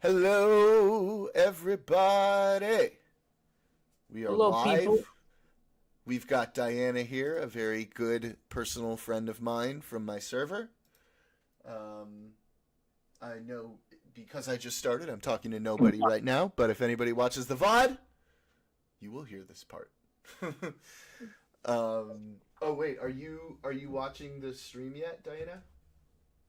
Hello, everybody. We are Hello, people. live. We've got Diana here, a very good personal friend of mine from my server. Um, I know because I just started, I'm talking to nobody right now, but if anybody watches the VOD, you will hear this part. Oh wait, are you watching the stream yet, Diana?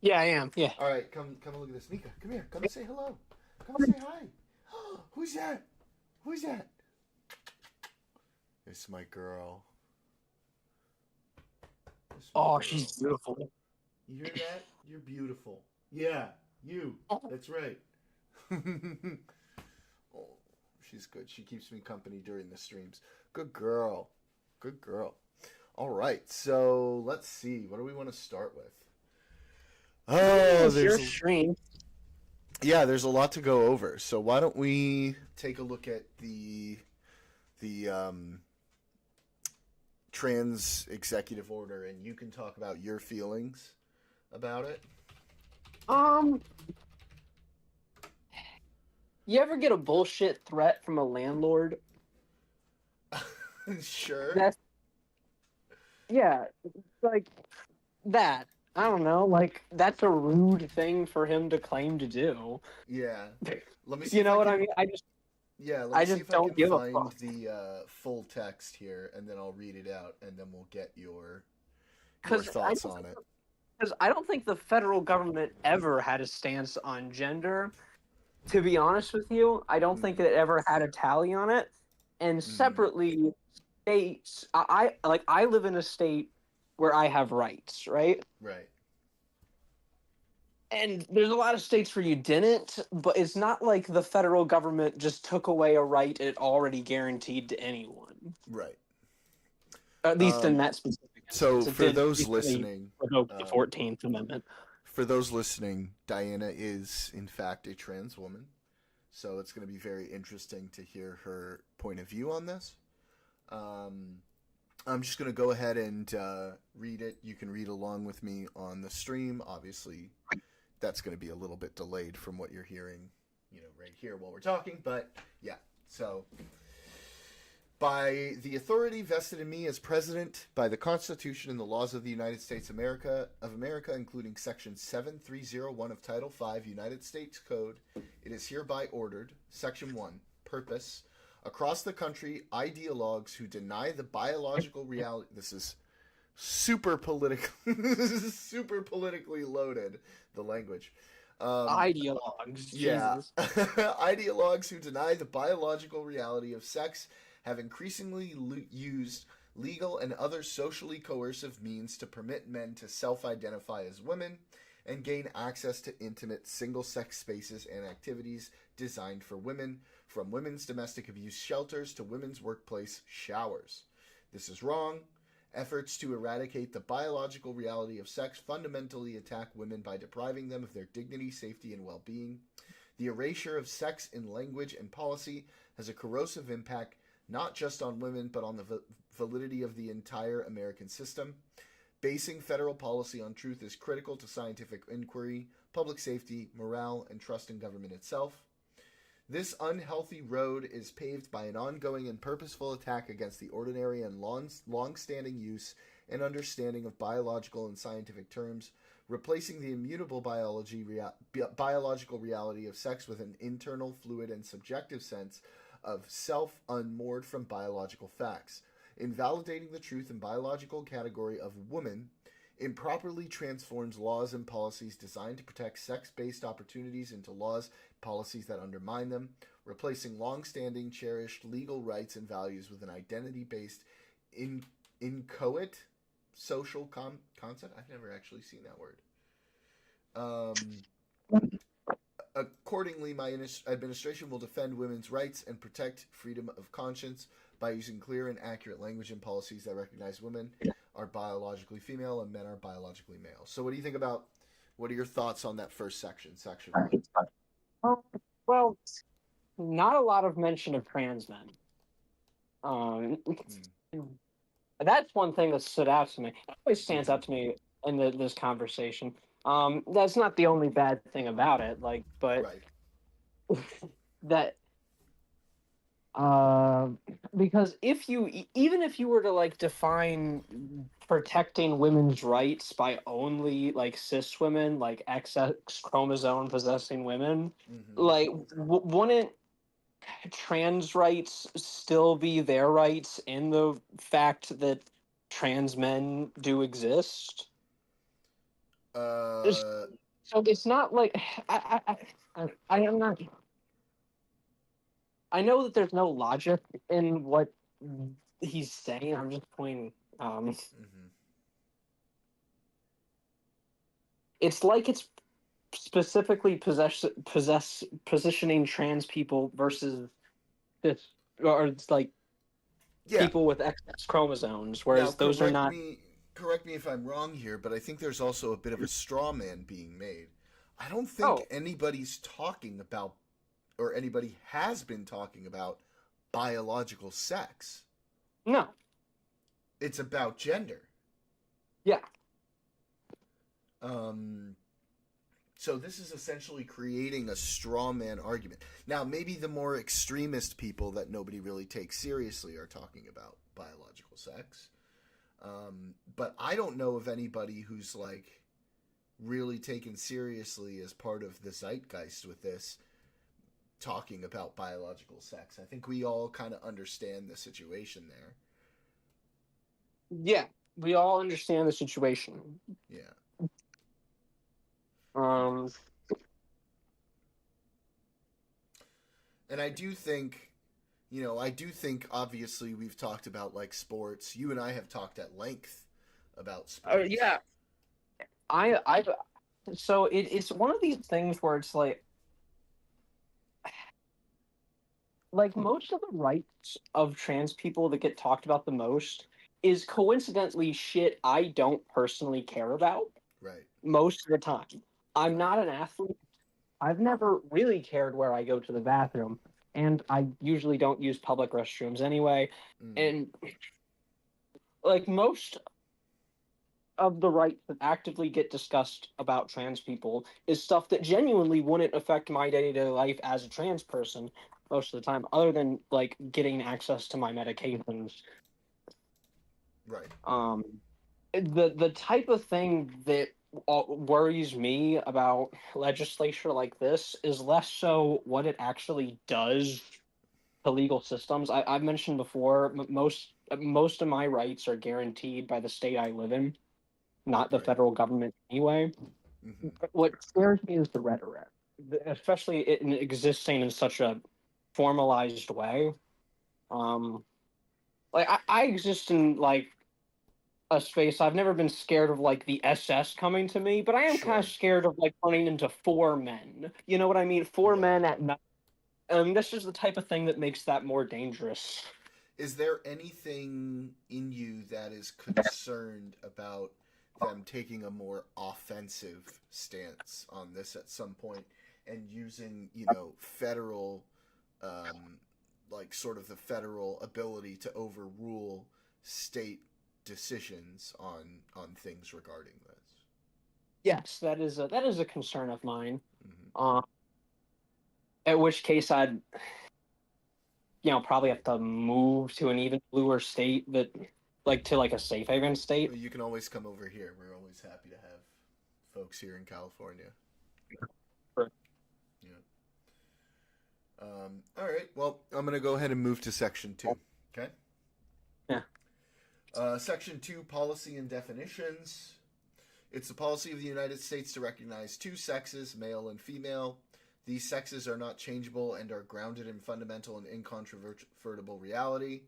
Yeah, I am. Yeah. All right, come look at this. Mika, come here. Come and say hello. Come and say hi. Who's that? Who's that? It's my girl. It's my Oh, girl. she's beautiful. You hear that? You're beautiful. Yeah, you. That's right. Oh, she's good. She keeps me company during the streams. Good girl. Good girl. All right, so let's see. What do we want to start with? Oh, It's your stream. there's a lot to go over. So why don't we take a look at the trans executive order, and you can talk about your feelings about it. Um, you ever get a bullshit threat from a landlord? Sure. That's yeah, like that. I don't know. Like that's a rude thing for him to claim to do. Yeah. Let me see You if know I what I can. mean? Yeah, let me I see just if I don't can give a find fuck. the full text here, and then I'll read it out, and then we'll get your Because I thoughts don't on it. because I don't think the federal government ever had a stance on gender. To be honest with you, I don't think Mm, it ever had a tally on it. And mm, separately, states, I live in a state where I have rights, right? right. And there's a lot of states where you didn't, but it's not like the federal government just took away a right it already guaranteed to anyone. Right. At least in Um, that specific so instance, it for did those recently listening, revoke the um, 14th Amendment. Diana is in fact a trans woman. So it's going to be very interesting to hear her point of view on this. Um, I'm just going to go ahead and read it. You can read along with me on the stream. Obviously, that's going to be a little bit delayed from what you're hearing, right here while we're talking. But yeah, so by the authority vested in me as president by the Constitution and the laws of the United States of America, including Section 7301 of Title 5 United States Code, it is hereby ordered, Section 1, purpose, across the country, ideologues who deny the biological reality. This is super political, super politically loaded, the language. Um, Ideologues, yeah. Jesus. Ideologues who deny the biological reality of sex have increasingly used legal and other socially coercive means to permit men to self identify as women and gain access to intimate single sex spaces and activities designed for women, from women's domestic abuse shelters to women's workplace showers. This is wrong. Efforts to eradicate the biological reality of sex fundamentally attack women by depriving them of their dignity, safety, and well being. The erasure of sex in language and policy has a corrosive impact not just on women, but on the validity of the entire American system. Basing federal policy on truth is critical to scientific inquiry, public safety, morale, and trust in government itself. This unhealthy road is paved by an ongoing and purposeful attack against the ordinary and long-standing use and understanding of biological and scientific terms, replacing the immutable biological reality of sex with an internal, fluid, and subjective sense of self unmoored from biological facts. Invalidating the truth and biological category of woman improperly transforms laws and policies designed to protect sex-based opportunities into laws policies that undermine them, replacing long-standing, cherished legal rights and values with an identity-based, inchoate social concept. I've never actually seen that word. Accordingly, my administration will defend women's rights and protect freedom of conscience by using clear and accurate language and policies that recognize women are biologically female and men are biologically male. So, what do you think about? What are your thoughts on that first section, section one? Um, well, not a lot of mention of trans men. Hmm. That's one thing that stood out to me. It always stands Mm-hmm. out to me in this conversation. That's not the only bad thing about it. Like, but Right. that uh because even if you were to like define protecting women's rights by only like cis women, like XX chromosome possessing women, Hmm. like wouldn't trans rights still be their rights in the fact that trans men do exist? It's- Uh, So it's not like I am not. I know that there's no logic in what he's saying. I'm just pointing. mhm. It's like it's specifically positioning trans people versus this, or it's like Yeah. people with XX chromosomes, Now, whereas those are not. correct me if I'm wrong here, but I think there's also a bit of a straw man being made. I don't think Oh anybody's talking about, or anybody has been talking about, biological sex. no, It's about gender. yeah, Um, so this is essentially creating a straw man argument. Now, maybe the more extremist people that nobody really takes seriously are talking about biological sex. But I don't know of anybody who's like really taken seriously as part of the zeitgeist with this talking about biological sex. I think we all kind of understand the situation there. yeah. We all understand the situation. Yeah. Um, And I do think, I do think obviously we've talked about like sports. You and I have talked at length about sports. yeah, I so it's one of these things where it's like most of the rights of trans people that get talked about the most is coincidentally shit I don't personally care about Right. most of the time. I'm Right. not an athlete. I've never really cared where I go to the bathroom, and I usually don't use public restrooms anyway. Mm. And like most of the rights that actively get discussed about trans people is stuff that genuinely wouldn't affect my day-to-day life as a trans person most of the time, other than like getting access to my medications. Right. um the type of thing that worries me about legislature like this is less so what it actually does to legal systems. I've mentioned before, most of my rights are guaranteed by the state I live in, not the Right. federal government anyway. Hmm. What scares me is the rhetoric, especially in existing in such a formalized way. Um, like I exist in like a space. I've never been scared of like the SS coming to me, but I am kind of Sure. scared of like running into four men. You know what I mean? Four Yeah. men at night. That's just the type of thing that makes that more dangerous. Is there anything in you that is concerned about them taking a more offensive stance on this at some point and using, federal, um, like sort of the federal ability to overrule state decisions on things regarding this? Yes, that is a concern of mine. Hmm. Uh, at which case I'd probably have to move to an even bluer state that like to like a safe haven state. You can always come over here. We're always happy to have folks here in California. Yeah. All right. Well, I'm going to go ahead and move to section two. Okay. Yeah. Section two, policy and definitions. It's the policy of the United States to recognize two sexes, male and female. These sexes are not changeable and are grounded in fundamental and incontrovertible reality.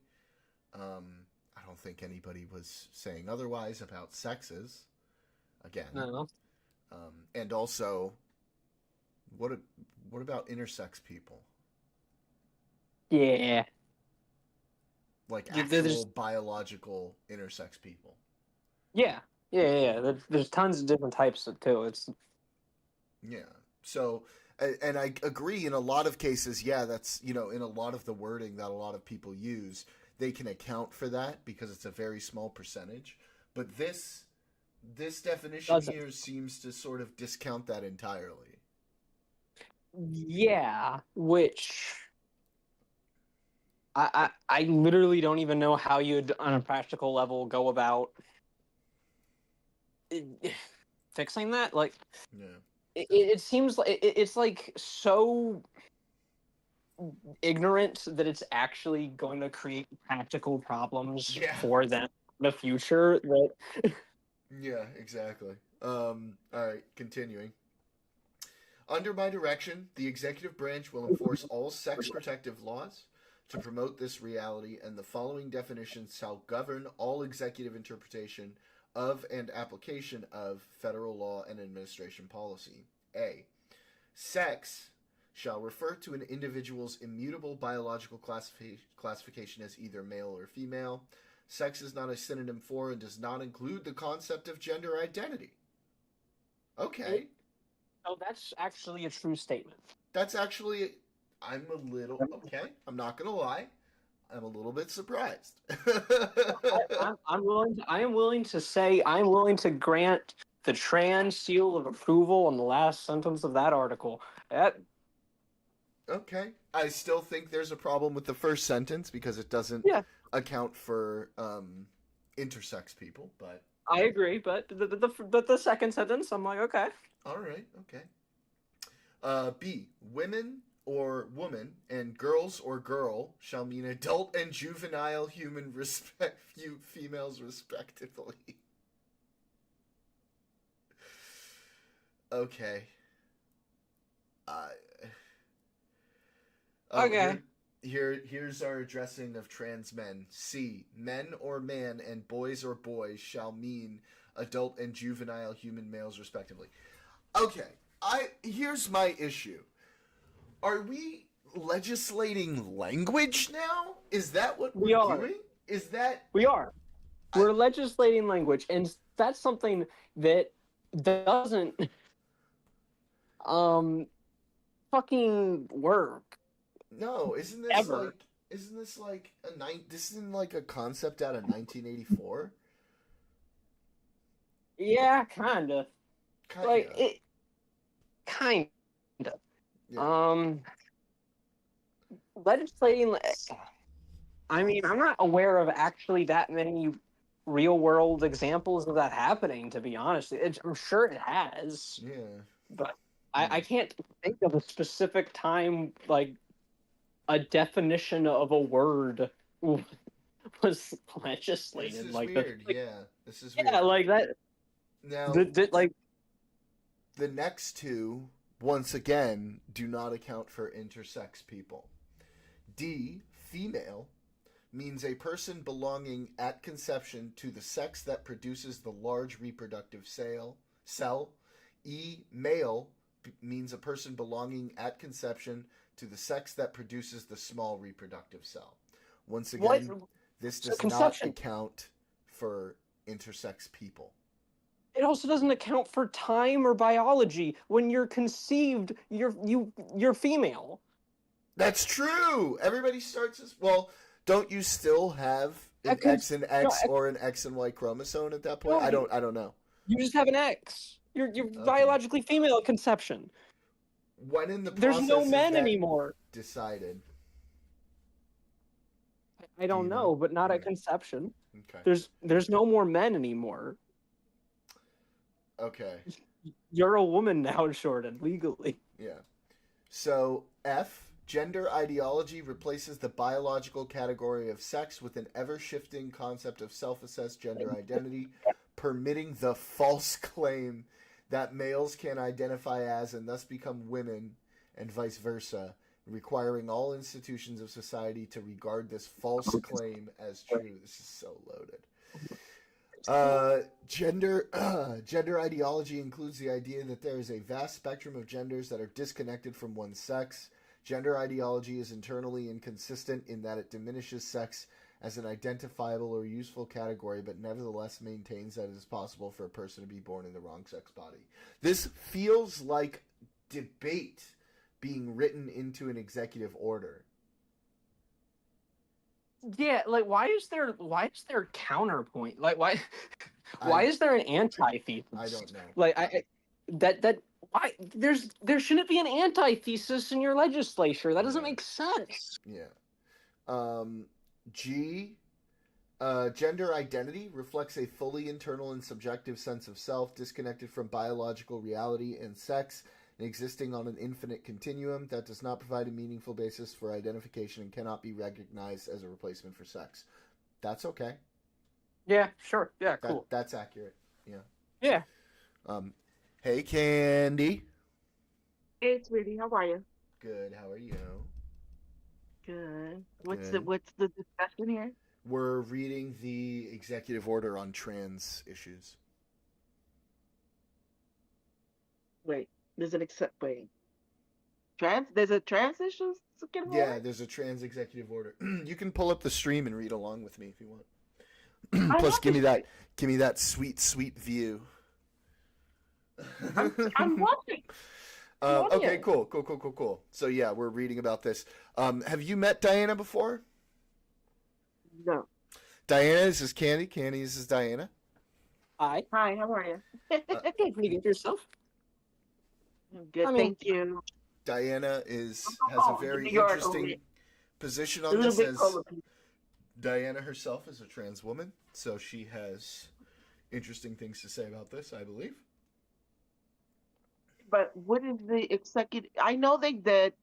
I don't think anybody was saying otherwise about sexes. Again, No. and also, what what about intersex people? Yeah. Like There's actual biological intersex people? yeah. Yeah. There's tons of different types of too. It's Yeah. So, and I agree in a lot of cases, yeah, that's, in a lot of the wording that a lot of people use, they can account for that because it's a very small percentage. But this definition doesn't. here seems to sort of discount that entirely. Yeah, which I literally don't even know how you'd, on a practical level, go about fixing that. Like, Yeah. it seems like it's like so ignorant that it's actually going to create practical problems Yeah. for them in the future. That Yeah, exactly. All right, continuing. Under my direction, the executive branch will enforce all sex protective laws to promote this reality, and the following definitions shall govern all executive interpretation of and application of federal law and administration policy. A. Sex shall refer to an individual's immutable biological classification as either male or female. Sex is not a synonym for and does not include the concept of gender identity. Okay. oh, that's actually a true statement. That's actually, I'm a little, okay, I'm not going to lie. I'm a little bit surprised. I am willing to say I'm willing to grant the trans seal of approval on the last sentence of that article. That Okay. I still think there's a problem with the first sentence because it doesn't yeah, account for intersex people, but I agree, but the second sentence, I'm like, okay. all right, okay. B. Women or woman and girls or girl shall mean adult and juvenile human females respectively. Okay. Uh, oh, Okay. here's our addressing of trans men. C. Men or man and boys or boys shall mean adult and juvenile human males respectively. Okay. Here's my issue. Are we legislating language now? Is that what We we're are. doing? Is that We are. We're legislating language, and that's something that doesn't um fucking work no? ever. Isn't this like this isn't like a concept out of 1984? Yeah, kinda. Kind Like of. it kinda. Yeah. Um legislating I mean, I'm not aware of actually that many real world examples of that happening, to be honest. I'm sure it has, Yeah. but Hmm. I can't think of a specific time, like a definition of a word was This legislated is like this. weird. Yeah. This is Yeah, weird. like that. Now, Like, the next two, once again, do not account for intersex people. D, female, means a person belonging at conception to the sex that produces the large reproductive cell. E, male, means a person belonging at conception to the sex that produces the small reproductive cell. Once what? again, this So does not conception. account for intersex people. It also doesn't account for time or biology. When you're conceived, you're female. That's true. Everybody starts as well. Don't you still have an X and No, X or an X and Y chromosome at that point? no, I don't. I don't know. you just have an X. You're Okay. biologically female at conception. When in the There's no process is men that anymore. decided? I Do don't you know? know, but not at Yeah. conception. Okay. There's no more men anymore. Okay. You're a woman now, Jordan, legally. Yeah. So F. Gender ideology replaces the biological category of sex with an ever shifting concept of self assessed gender identity, permitting the false claim that males can identify as and thus become women, and vice versa, requiring all institutions of society to regard this false claim as true. This is so loaded. Gender ideology includes the idea that there is a vast spectrum of genders that are disconnected from one's sex. Gender ideology is internally inconsistent in that it diminishes sex as an identifiable or useful category, but nevertheless maintains that it is possible for a person to be born in the wrong sex body. This feels like debate being written into an executive order. Yeah, like why is there counterpoint? Like why I is there an anti thesis? I don't know. Like I that there shouldn't be an antithesis in your legislature. That doesn't Yeah. make sense. Yeah. G. Gender identity reflects a fully internal and subjective sense of self, disconnected from biological reality and sex, and existing on an infinite continuum that does not provide a meaningful basis for identification and cannot be recognized as a replacement for sex. That's okay. Yeah, sure. Yeah, cool. That's accurate. Yeah. Yeah. Hey, Candy. Hey, sweetie, how are you? Good. How are you? Good. Good. What's the discussion here? We're reading the executive order on trans issues. Wait, there's an except. Wait, there's a trans issue. Yeah, there's a trans executive order. You can pull up the stream and read along with me if you want. Plus, give me that sweet view. I'm watching. Okay, cool. So yeah, we're reading about this. Have you met Diana before? No. Diana, this is Candy. Candy, this is Diana. Hi. Hi, how are you? Okay, pretty good yourself. Good, thank you. Diana has a very interesting position on this. As Diana herself is a trans woman, so she has interesting things to say about this, I believe. But what is the executive? I know they did.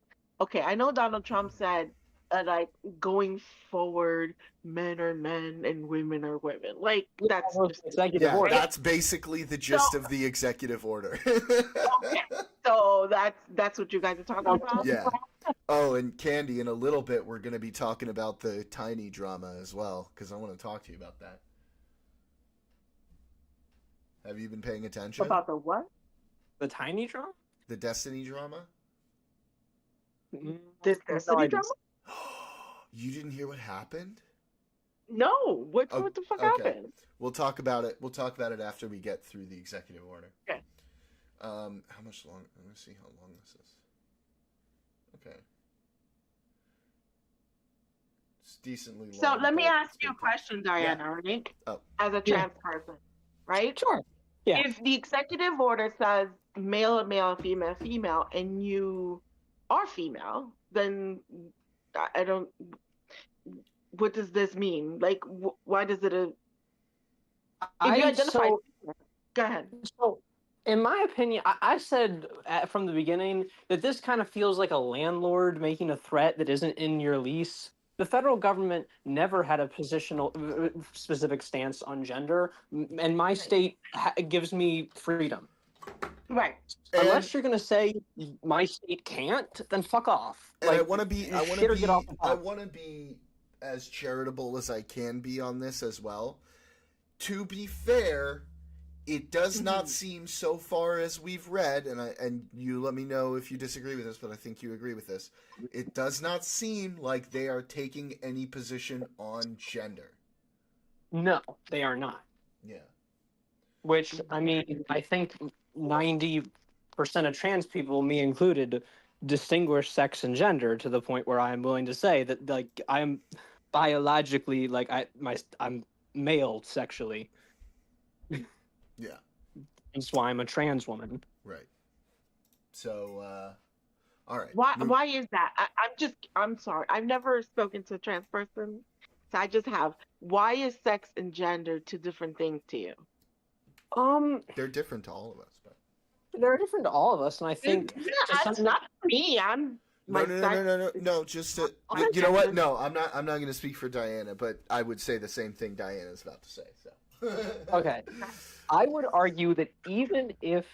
Okay, I know Donald Trump said, like, going forward, men are men and women are women. Like, that's just executive order. That's basically the gist of the executive order. Okay. So that's what you guys are talking about? Yeah. Oh, and Candy, in a little bit, we're going to be talking about the Tiny drama as well, because I want to talk to you about that. Have you been paying attention? About the what? The Tiny drama? The Destiny drama? This Destiny drama? You didn't hear what happened? No. What the fuck happened? We'll talk about it. We'll talk about it after we get through the executive order. Okay. How much long? Let me see how long this is. Okay. It's decently long. So let me but ask it's you a good. question, Diana, right? Oh. As a trans person, right? Sure. Yeah. If the executive order says male, male, female, female, and you are female, then I don't. What does this mean? Like, why does it? If you identify, go ahead. So, in my opinion, I said from the beginning that this kind of feels like a landlord making a threat that isn't in your lease. The federal government never had a positional specific stance on gender, and my state gives me freedom. Right. Unless you're gonna say my state can't, then fuck off. And like, I want to be as charitable as I can be on this as well. To be fair, it does not seem, so far as we've read, and you let me know if you disagree with this, but I think you agree with this. It does not seem like they are taking any position on gender. No, they are not. Yeah. Which, I mean, I think 90% of trans people, me included, distinguish sex and gender to the point where I am willing to say that, like, I'm biologically, like, I'm male sexually. Yeah. That's why I'm a trans woman. Right. So, all right. Why is that? I'm sorry. I've never spoken to a trans person, so I just have. Why is sex and gender two different things to you? They're different to all of us, but they're different to all of us, and I think it's not me. No. Just to, you know what? No, I'm not going to speak for Diana, but I would say the same thing Diana's about to say. So. Okay. I would argue that even if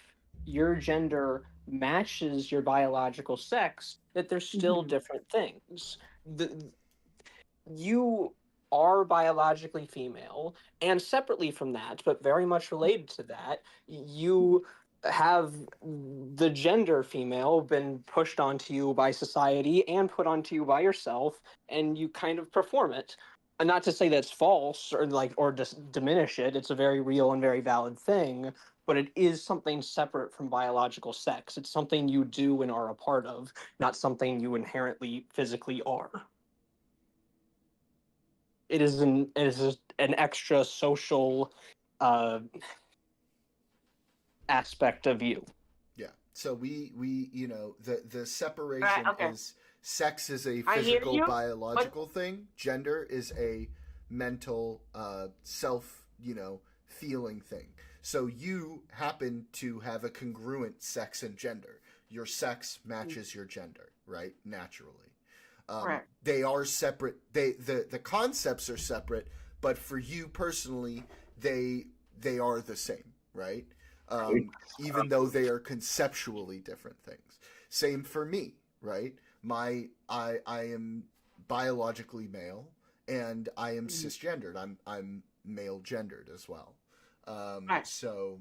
your gender matches your biological sex, that they're still different things. You are biologically female, and separately from that, but very much related to that, you have the gender female been pushed onto you by society and put onto you by yourself, and you kind of perform it. And not to say that's false or just diminish it. It's a very real and very valid thing, but it is something separate from biological sex. It's something you do and are a part of, not something you inherently physically are. It is an extra social aspect of you. Yeah, So we you know the separation Right, okay. is sex is a I hear physical you, biological thing. Gender is a mental self feeling thing. So you happen to have a congruent sex and gender. Your sex matches your gender, right? Naturally. Correct. They are separate. The concepts are separate, but for you personally, they are the same, right? Even though they are conceptually different things. Same for me, right? I am biologically male, and I am cisgendered. I'm male gendered as well. Right. So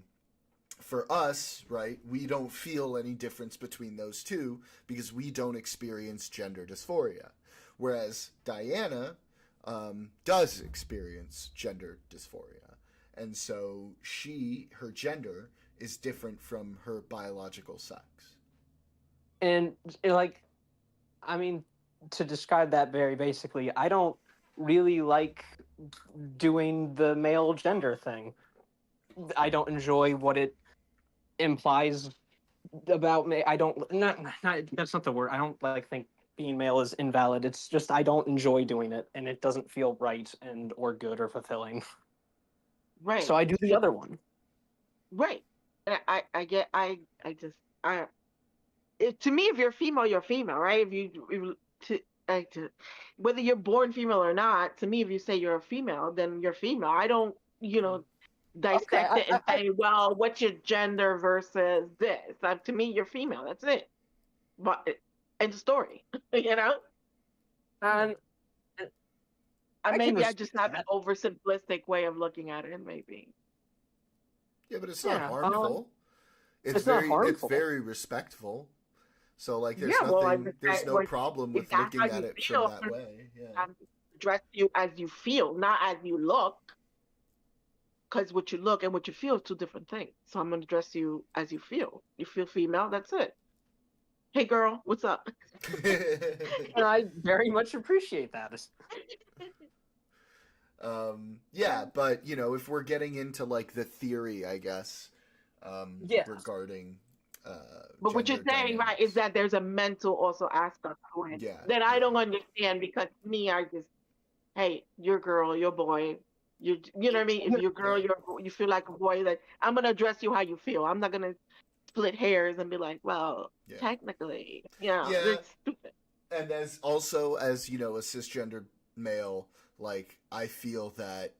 for us, right, we don't feel any difference between those two because we don't experience gender dysphoria. Whereas Diana does experience gender dysphoria. And so her gender is different from her biological sex. And like, I mean, to describe that very basically, I don't really like doing the male gender thing. I don't enjoy what it implies about me. I don't not that's not the word. I don't like think being male is invalid. It's just I don't enjoy doing it, and it doesn't feel right and or good or fulfilling. Right. So I do the other one. Right. And to me, if you're female, you're female, right? Whether you're born female or not, to me, if you say you're a female, then you're female. I don't, dissect it and say, well, what's your gender versus this? To me, you're female. That's it. But end of story. And Maybe I just have an oversimplistic way of looking at it. Maybe. Yeah, but it's not harmful. It's not harmful. It's very respectful. So like, there's no problem with looking at it from that way. Yeah. Address you as you feel, not as you look. Because what you look and what you feel is two different things. So I'm going to address you as you feel. You feel female, that's it. Hey, girl, what's up? And I very much appreciate that. Yeah, but, if we're getting into, like, the theory, I guess, regarding... but what you're saying, right, is that there's a mental also aspect to it. Yeah. That I don't understand because me, hey, you're a girl, you're a boy. You know what I mean? If you're a girl, you feel like a boy. Like, I'm gonna address you how you feel. I'm not gonna split hairs and be like, well, technically, it's stupid. And as a cisgendered male, like, I feel that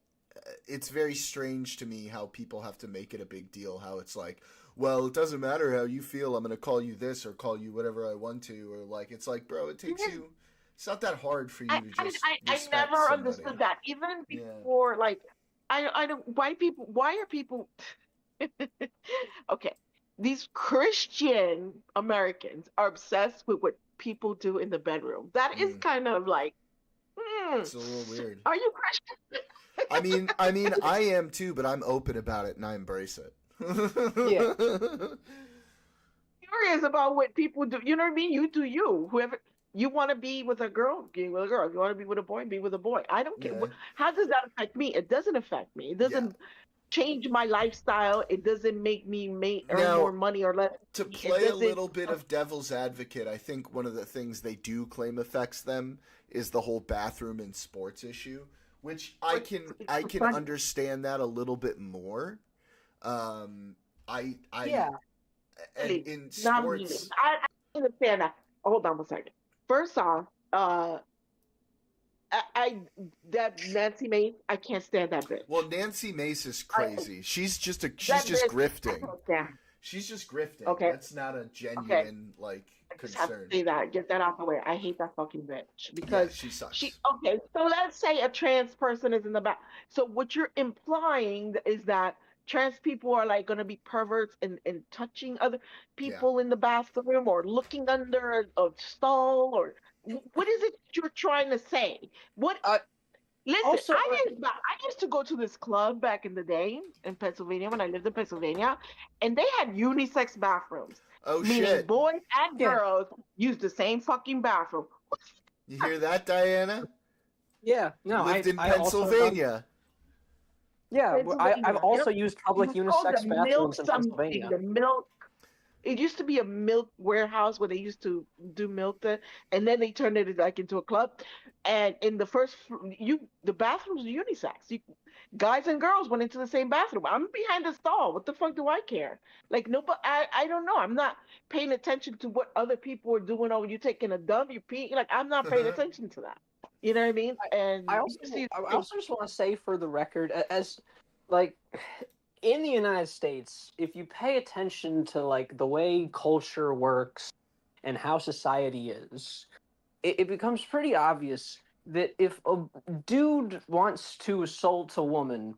it's very strange to me how people have to make it a big deal. How it's like, well, it doesn't matter how you feel. I'm gonna call you this or call you whatever I want to, or like, it's like, bro, it takes you. It's not that hard for you to just. I never understood that. Even before, like, I don't. Why are people? Okay, these Christian Americans are obsessed with what people do in the bedroom. That is kind of like. It's a little weird. Are you Christian? I mean, I am too, but I'm open about it and I embrace it. Yeah. Curious about what people do. You know what I mean? You do you. Whoever. You want to be with a girl, be with a girl. If you want to be with a boy, be with a boy. I don't care. Yeah. How does that affect me? It doesn't affect me. It doesn't change my lifestyle. It doesn't make me earn more money or less. To play a little bit of devil's advocate, I think one of the things they do claim affects them is the whole bathroom and sports issue, which I can understand that a little bit more. In sports, I understand that. Hold on a second. First off, that Nancy Mace, I can't stand that bitch. Well, Nancy Mace is crazy. She's just grifting. She's just grifting. Okay. That's not a genuine concern. Have to say that. Get that out the way. I hate that fucking bitch because she sucks. Okay, so let's say a trans person is in the back. So what you're implying is that trans people are like going to be perverts and touching other people in the bathroom or looking under a stall, or what is it you're trying to say? What? Listen, also, I used to go to this club back in the day in Pennsylvania when I lived in Pennsylvania, and they had unisex bathrooms. Oh, meaning shit. boys and girls use the same fucking bathroom. You hear that, Diana? Yeah, no, lived in Pennsylvania. I've also used public unisex bathrooms in Pennsylvania. The milk it used to be a milk warehouse where they used to do milk there, and then they turned it like into a club. And in the the bathrooms are unisex. Guys and girls went into the same bathroom. I'm behind the stall. What the fuck do I care? Like, no, but I don't know. I'm not paying attention to what other people are doing. Oh, you taking a dump, you pee. Like, I'm not paying attention to that. You know what I mean? And I also, I also just want to say for the record, as like in the United States, if you pay attention to like the way culture works and how society is, it becomes pretty obvious that if a dude wants to assault a woman,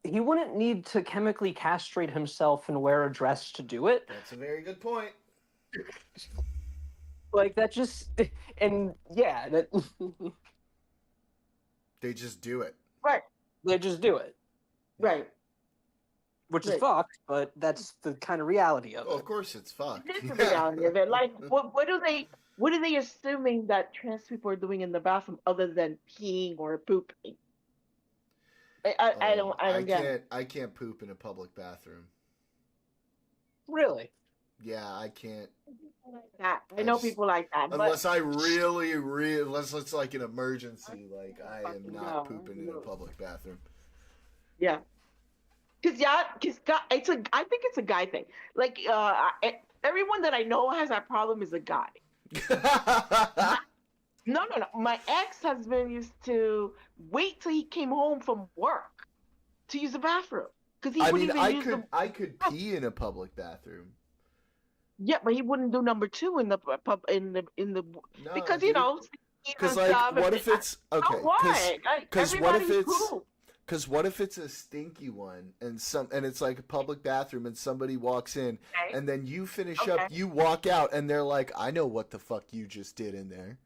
he wouldn't need to chemically castrate himself and wear a dress to do it. That's a very good point. Like that just and yeah, that They just do it. right, they just do it. right. Which is Right. fucked, but that's the kind of reality of Oh, it. of course it's fucked. This is the reality of it. Like, what are they assuming that trans people are doing in the bathroom other than peeing or pooping? I don't get it. I can't poop in a public bathroom. Really? Yeah, I can't. That I know just- people like that, but Unless I really, unless it's like an emergency, like I am not No, pooping in a no. public bathroom. yeah, because I think it's a guy thing. Like, everyone that I know has that problem is a guy. No. My ex-husband used to wait till he came home from work to use the bathroom because he I wouldn't mean, even use the. I could pee in a public bathroom. Yeah, but he wouldn't do number two in the pub in the No, because dude. Because like, what if it's okay? Because what if it's because what if it's a stinky one and it's like a public bathroom and somebody walks in okay. and then you finish Okay. up, you walk out and they're like, I know what the fuck you just did in there.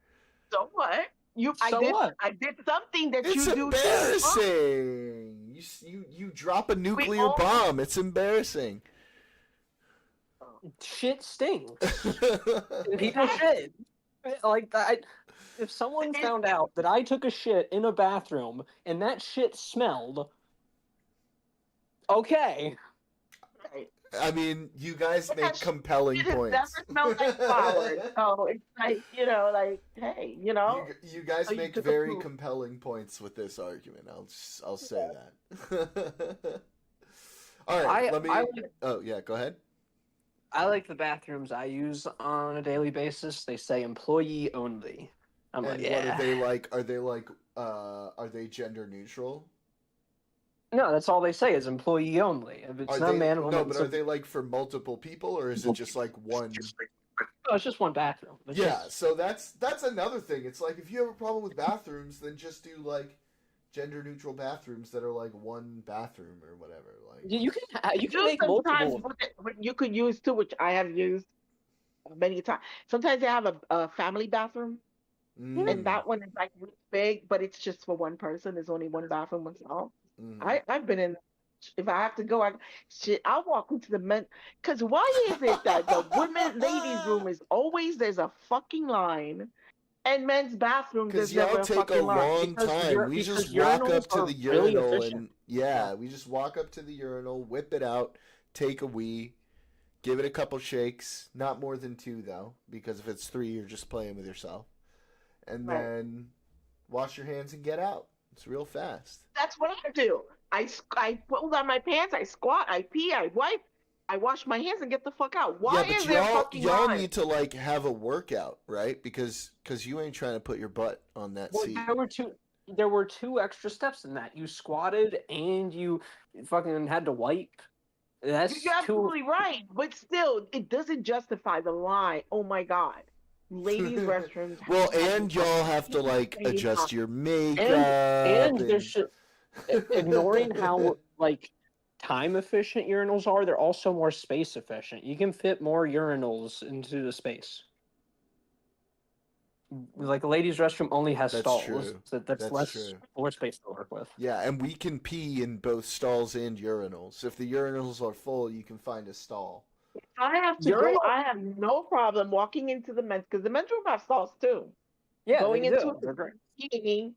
So what? So what? I did something that It's you do. embarrassing. You drop a nuclear all- bomb. It's embarrassing. Shit stinks. People shit. Like if someone found out that I took a shit in a bathroom and that shit smelled, okay. Right. I mean, you guys make Because compelling It has points. never smelled like flowers. So it's like, like, hey, You guys So you make took a very poop. compelling points with this argument. I'll say that. All right, let me. Oh yeah, go ahead. I like the bathrooms I use on a daily basis. They say employee only. I'm And like, what yeah. are they like? Are they gender neutral? No, that's all they say is employee only. If it's Are not they, man, woman, no, but it's are a- they like for multiple people or is it just like one? No, it's just one bathroom. It's Yeah, just- so that's another thing. It's like if you have a problem with bathrooms, then just do like gender neutral bathrooms that are like one bathroom or whatever. Like you can make sometimes multiple. what you could use too, which I have used many times. Sometimes they have a family bathroom, mm, and that one is like really big, but it's just for one person. There's only one bathroom, one stall. mm. I've been in. If I have to go, I'll walk into the men. Because why is it that the women ladies room is always there's a fucking line, and men's bathroom Because there's never y'all a take fucking a line? long Because time. We because just walk urinals up to are the really urinal efficient. and yeah, we just walk up to the urinal, whip it out, take a wee, give it a couple shakes, not more than 2 though, because if it's 3, you're just playing with yourself, and Right. then wash your hands and get out. It's real fast. That's what I do. I pull down my pants, I squat, I pee, I wipe, I wash my hands and get the fuck out. Why yeah, is but there a fucking y'all line? need to like have a workout, right? Because you ain't trying to put your butt on that Well, seat. there were two extra steps in that. You squatted and you fucking had to wipe. That's You're two. absolutely right, but still, it doesn't justify the lie. Oh my god, ladies' restrooms. Well, have and y'all have to like Ladies' adjust your makeup And there's just, ignoring how like time efficient urinals are, they're also more space efficient. You can fit more urinals into the space. Like a ladies' restroom only has That's stalls. true. That's That's less true. floor space to work with. Yeah, and we can pee in both stalls and urinals. If the urinals are full, you can find a stall. If I have to Urinal- go, I have no problem walking into the men's because the men's room have stalls too. Yeah, Going they into do. it. They're great. Peeing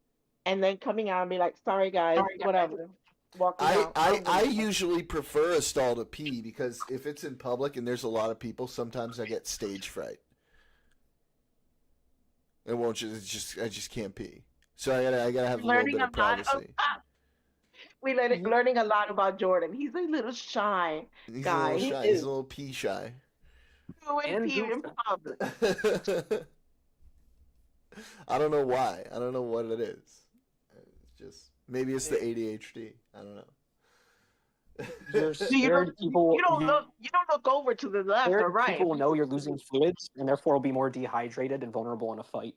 and then coming out and be like, "Sorry guys, whatever." walking I, out. I usually prefer a stall to pee because if it's in public and there's a lot of people, sometimes I get stage fright. It won't just, I just can't pee. So I gotta have a little learning bit a of lot of privacy. learning a lot about Jordan. He's a little shy He's a guy. little He shy. He's is. a little pee shy. Doing And pee in goofy. public. I don't know why. I don't know what it is. It's just maybe it's the ADHD. I don't know. You're So you scared don't people. you don't look over to the left or Scared right. people will know you're losing fluids, and therefore will be more dehydrated and vulnerable in a fight.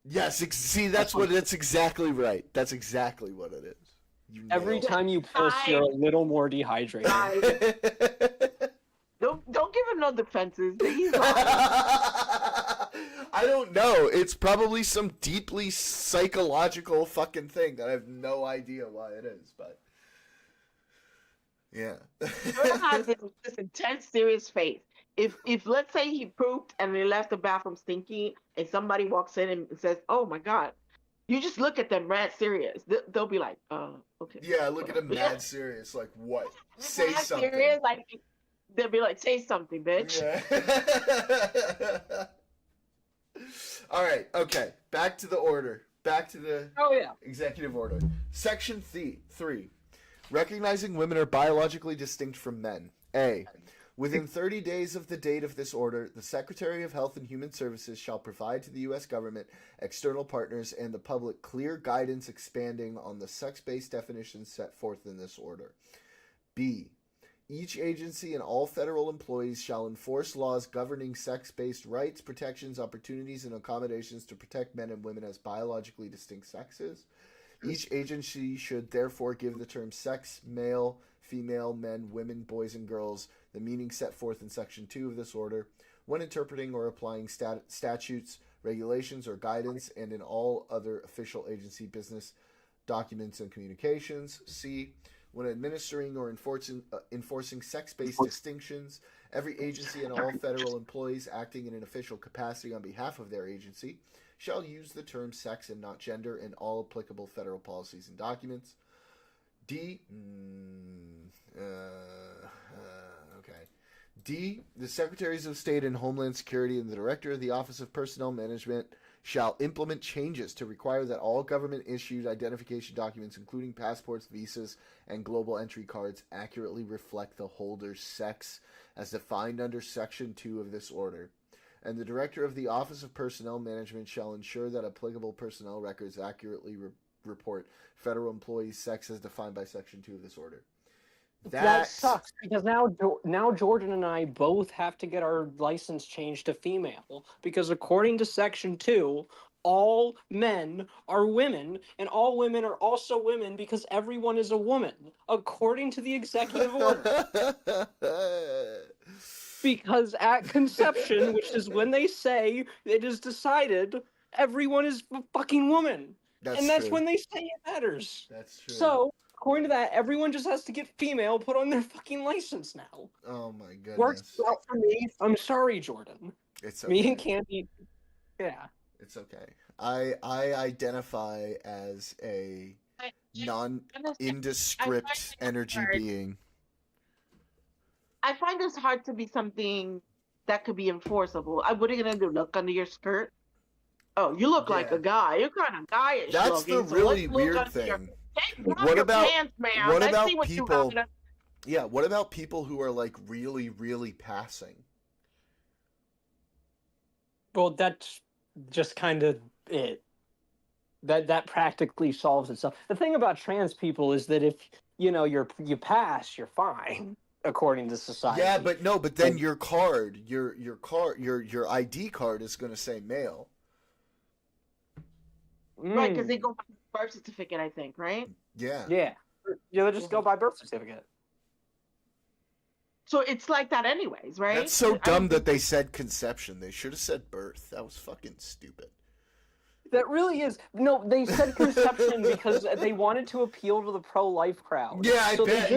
Yes, see, that's exactly right. That's exactly what it is. You Every nailed time you piss, you're a little more dehydrated. it. Don't give him no defenses. He's lying. I don't know. It's probably some deeply psychological fucking thing that I have no idea why it is, but yeah. Jordan has this intense, serious face. If let's say he pooped and he left the bathroom stinky, and somebody walks in and says, "Oh my god," you just look at them mad serious. They'll be like, okay." Yeah, look at him mad serious. Like, what? Say Mad something. Serious, like they'll be like, "Say something, bitch." Yeah. All right. Okay. Back to the order. Back to the Oh yeah. executive order. Section 3. Recognizing women are biologically distinct from men. A. Within 30 days of the date of this order, the Secretary of Health and Human Services shall provide to the U.S. government, external partners, and the public clear guidance expanding on the sex-based definitions set forth in this order. B. Each agency and all federal employees shall enforce laws governing sex-based rights, protections, opportunities, and accommodations to protect men and women as biologically distinct sexes. Each agency should therefore give the term sex, male, female, men, women, boys, and girls the meaning set forth in Section 2 of this order when interpreting or applying statutes, regulations, or guidance, and in all other official agency business documents and communications. C. When administering or enforcing sex-based distinctions, every agency and all federal employees acting in an official capacity on behalf of their agency shall use the term sex and not gender in all applicable federal policies and documents. D. Okay. D. The Secretaries of State and Homeland Security and the Director of the Office of Personnel Management shall implement changes to require that all government-issued identification documents, including passports, visas, and global entry cards, accurately reflect the holder's sex as defined under Section 2 of this order. And the Director of the Office of Personnel Management shall ensure that applicable personnel records accurately report federal employees' sex as defined by Section 2 of this order. That sucks because now Jordan and I both have to get our license changed to female because according to Section 2, all men are women and all women are also women because everyone is a woman according to the executive order. Because at conception, which is when they say it is decided, everyone is a fucking woman. That's when they say it matters. That's true. So, according to that, everyone just has to get female put on their fucking license now. Oh my goodness. Works out for me. I'm sorry, Jordan. It's okay. Me and Candy. Yeah. It's okay. I identify as a nondescript energy being. I find this hard to be something that could be enforceable. What are you gonna do? Look under your skirt? Oh, you look like a guy. You're kind of guyish. That's looking, the really weird thing. What about pants, man? What Let's about see what people? You got. Yeah, what about people who are like really, really passing? Well, that's just kind of it. That practically solves itself. The thing about trans people is that if you pass, you're fine according to society. Yeah, but then your card, your ID card is going to say male. Right, because they go by birth certificate, I think, right? Yeah. Yeah. They'll just go by birth certificate. So it's like that anyways, right? That's so dumb that they said conception. They should have said birth. That was fucking stupid. That really is. No, they said conception because they wanted to appeal to the pro-life crowd. Yeah, I bet.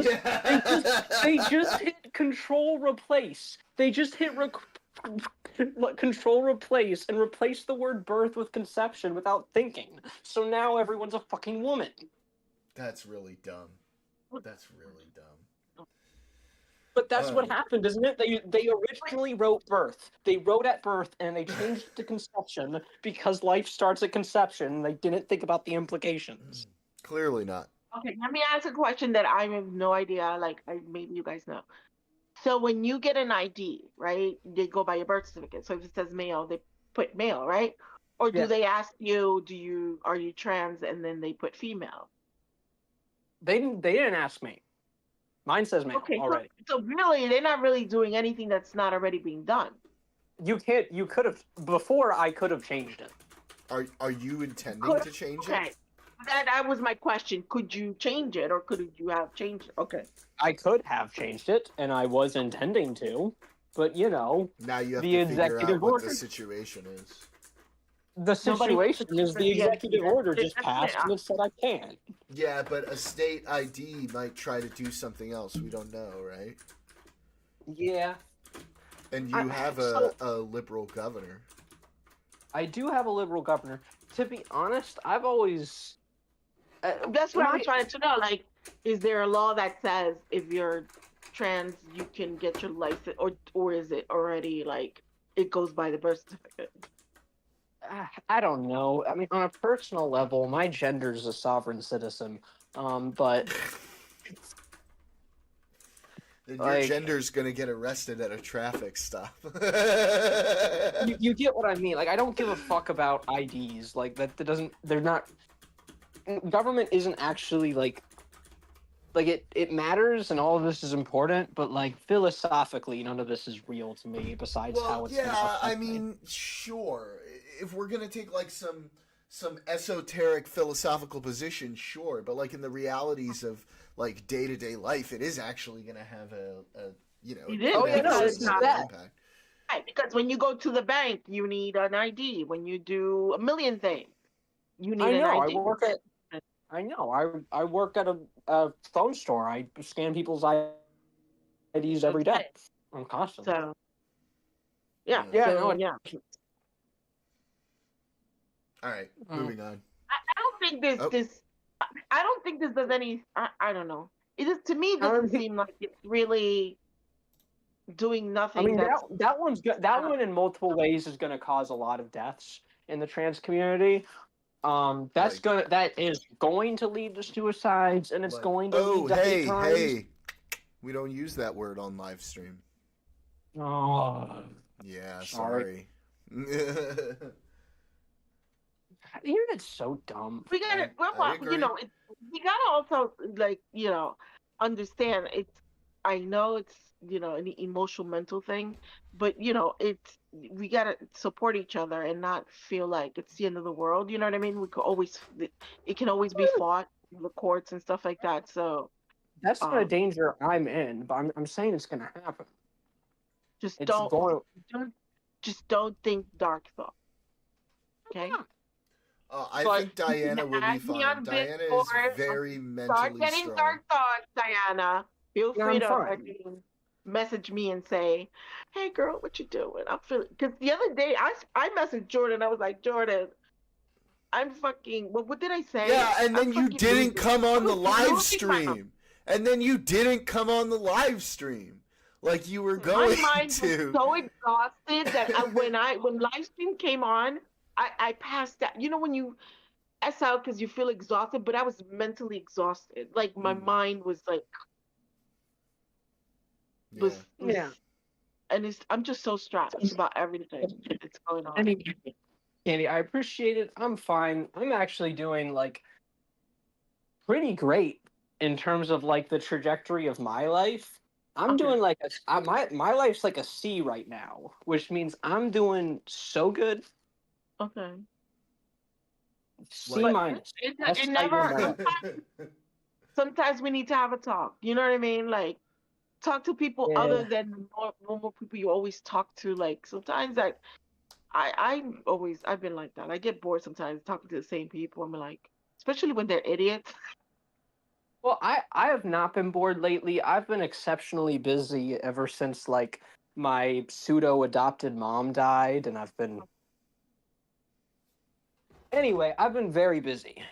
They just hit control replace. They just hit control replace and replace the word birth with conception without thinking. So now everyone's a fucking woman. That's really dumb. That's really dumb. But that's what Oh. happened, isn't it? They originally wrote birth. They wrote at birth, and they changed it to conception because life starts at conception. They didn't think about the implications. Clearly not. Okay, let me ask a question that I have no idea. Like, maybe you guys know. So when you get an ID, right? They go by your birth certificate. So if it says male, they put male, right? Or do Yeah. they ask you, are you trans, and then they put female? They didn't ask me. Mine says male Okay, already. so really, they're not really doing anything that's not already being done. You can't. You could have before. I could have changed it. Are you intending to change Okay, it? that was my question. Could you change it, or could you have changed it? Okay. I could have changed it, and I was intending to, but you know, Now you have the to figure out executive what order. the situation is. The situation is the executive order just passed, and it said I can't. Yeah, but a state ID might try to do something else. We don't know, right? Yeah, And you have a liberal governor. I do have a liberal governor. To be honest, I've always. That's what I'm trying to know. Like, is there a law that says if you're trans, you can get your license, or is it already like it goes by the birth certificate? I don't know. I mean, on a personal level, my gender's a sovereign citizen. But Then your like, gender's gonna get arrested at a traffic stop. you get what I mean. Like, I don't give a fuck about IDs. Like that doesn't. They're not. Government isn't actually like it matters, and all of this is important. But like philosophically, none of this is real to me. Besides how it's gonna affect I me. mean, sure. If we're gonna take like some esoteric philosophical position, sure. But like in the realities of like day-to-day life, it is actually gonna have a you know. It is. Oh, yeah, no, it's not impact. Right, because when you go to the bank, you need an ID. When you do a million things, you need I know. an ID. I know. I work at a phone store. I scan people's IDs every day. I'm constantly. So, yeah. Yeah, so, no, yeah. All right, moving on. I don't think this Oh. this. I don't think this does any. I don't know. It just, to me, it doesn't seem like it's really doing nothing. I mean, that's, that one's good. That one in multiple ways is going to cause a lot of deaths in the trans community. That is going to lead to suicides, and it's Like, going to lead to hate crimes. hey, we don't use that word on live stream. Oh, Yeah, Sorry. sorry. the internet's so dumb. we gotta, I agree. you know, we gotta also like, you know, understand it's. I know it's, you know, an emotional mental thing, but you know, we gotta support each other and not feel like it's the end of the world. You know what I mean? It can always be fought in the courts and stuff like that. So That's not a danger I'm in, but I'm saying it's going to happen. just It's don't going. don't think dark thoughts. Okay. I But think Diana will be add me on fine. Diana is Discord, very Start mentally getting strong. dark thoughts, Diana. Feel Yeah, free I'm to fine. fucking message me and say, "Hey, girl, what you doing?" I'm feeling, because the other day I messaged Jordan. I was like, Jordan, I'm fucking. What did I say? Yeah, and then I'm you fucking didn't losing- come on the I'm live losing my- stream. And then you didn't come on the live stream like you were going My mind to. was so exhausted that when live stream came on, I passed out. You know when you S out because you feel exhausted, but I was mentally exhausted. Like my mind was like Yeah. Yeah. and I'm just so stressed about everything that's going on. Andy, I appreciate it. I'm fine. I'm actually doing like pretty great in terms of like the trajectory of my life. I'm Okay. doing like my life's like a C right now, which means I'm doing so good. Okay. C Like- minus. It That's how you never. know. Sometimes we need to have a talk. You know what I mean? Like talk to people Yeah. other than the normal people you always talk to. Like sometimes I've been like that. I get bored sometimes talking to the same people. I'm like, especially when they're idiots. Well, I have not been bored lately. I've been exceptionally busy ever since like my pseudo adopted mom died, and I've been. Anyway, I've been very busy.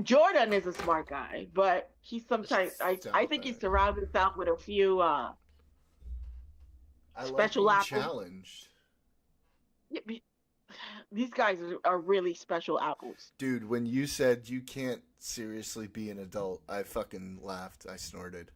Jordan is a smart guy, but he sometimes I think he Dumb. surrounds himself with a few I like special being apples. challenged. Yeah, these guys are really special apples. Dude, when you said you can't seriously be an adult, I fucking laughed. I snorted.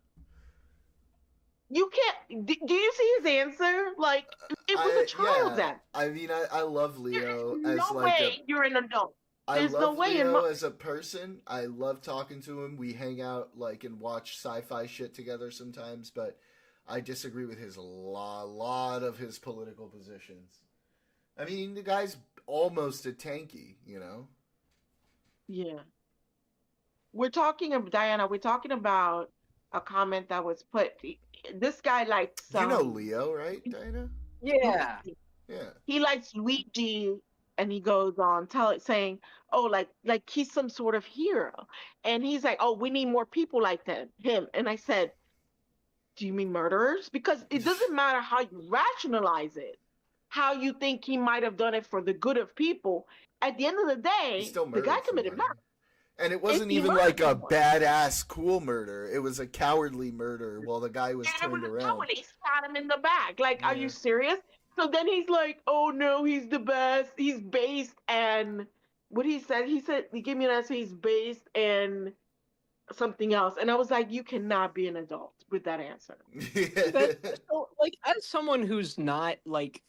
You can't. Do you see his answer? Like it was a child's Yeah. answer. I mean, I love There is Leo no as like way you're an adult. I There's no love way in Leo my. as a person. I love talking to him. We hang out like and watch sci-fi shit together sometimes, but I disagree with his lot of his political positions. I mean, the guy's almost a tanky, you know. Yeah. We're talking of Diana. We're talking about a comment that was put. This guy likes You know Leo, right, Dinah? Yeah. Yeah. he likes Luigi, and he goes on saying, "Oh, like he's some sort of hero," and he's like, "Oh, we need more people like him." And I said, "Do you mean murderers? Because it doesn't matter how you rationalize it, how you think he might have done it for the good of people. At the end of the He day, still the murdered guy committed somebody. murder. And it wasn't He even murdered like a someone. badass cool murder. It was a cowardly murder while the guy was And it turned was a around. coward. He shot him in the back. Like, are Yeah. you serious?" So then he's like, "Oh no, he's the best. He's based and what he said, he gave me an answer. He's based and something else." And I was like, "You cannot be an adult with that answer." So, like, as someone who's not like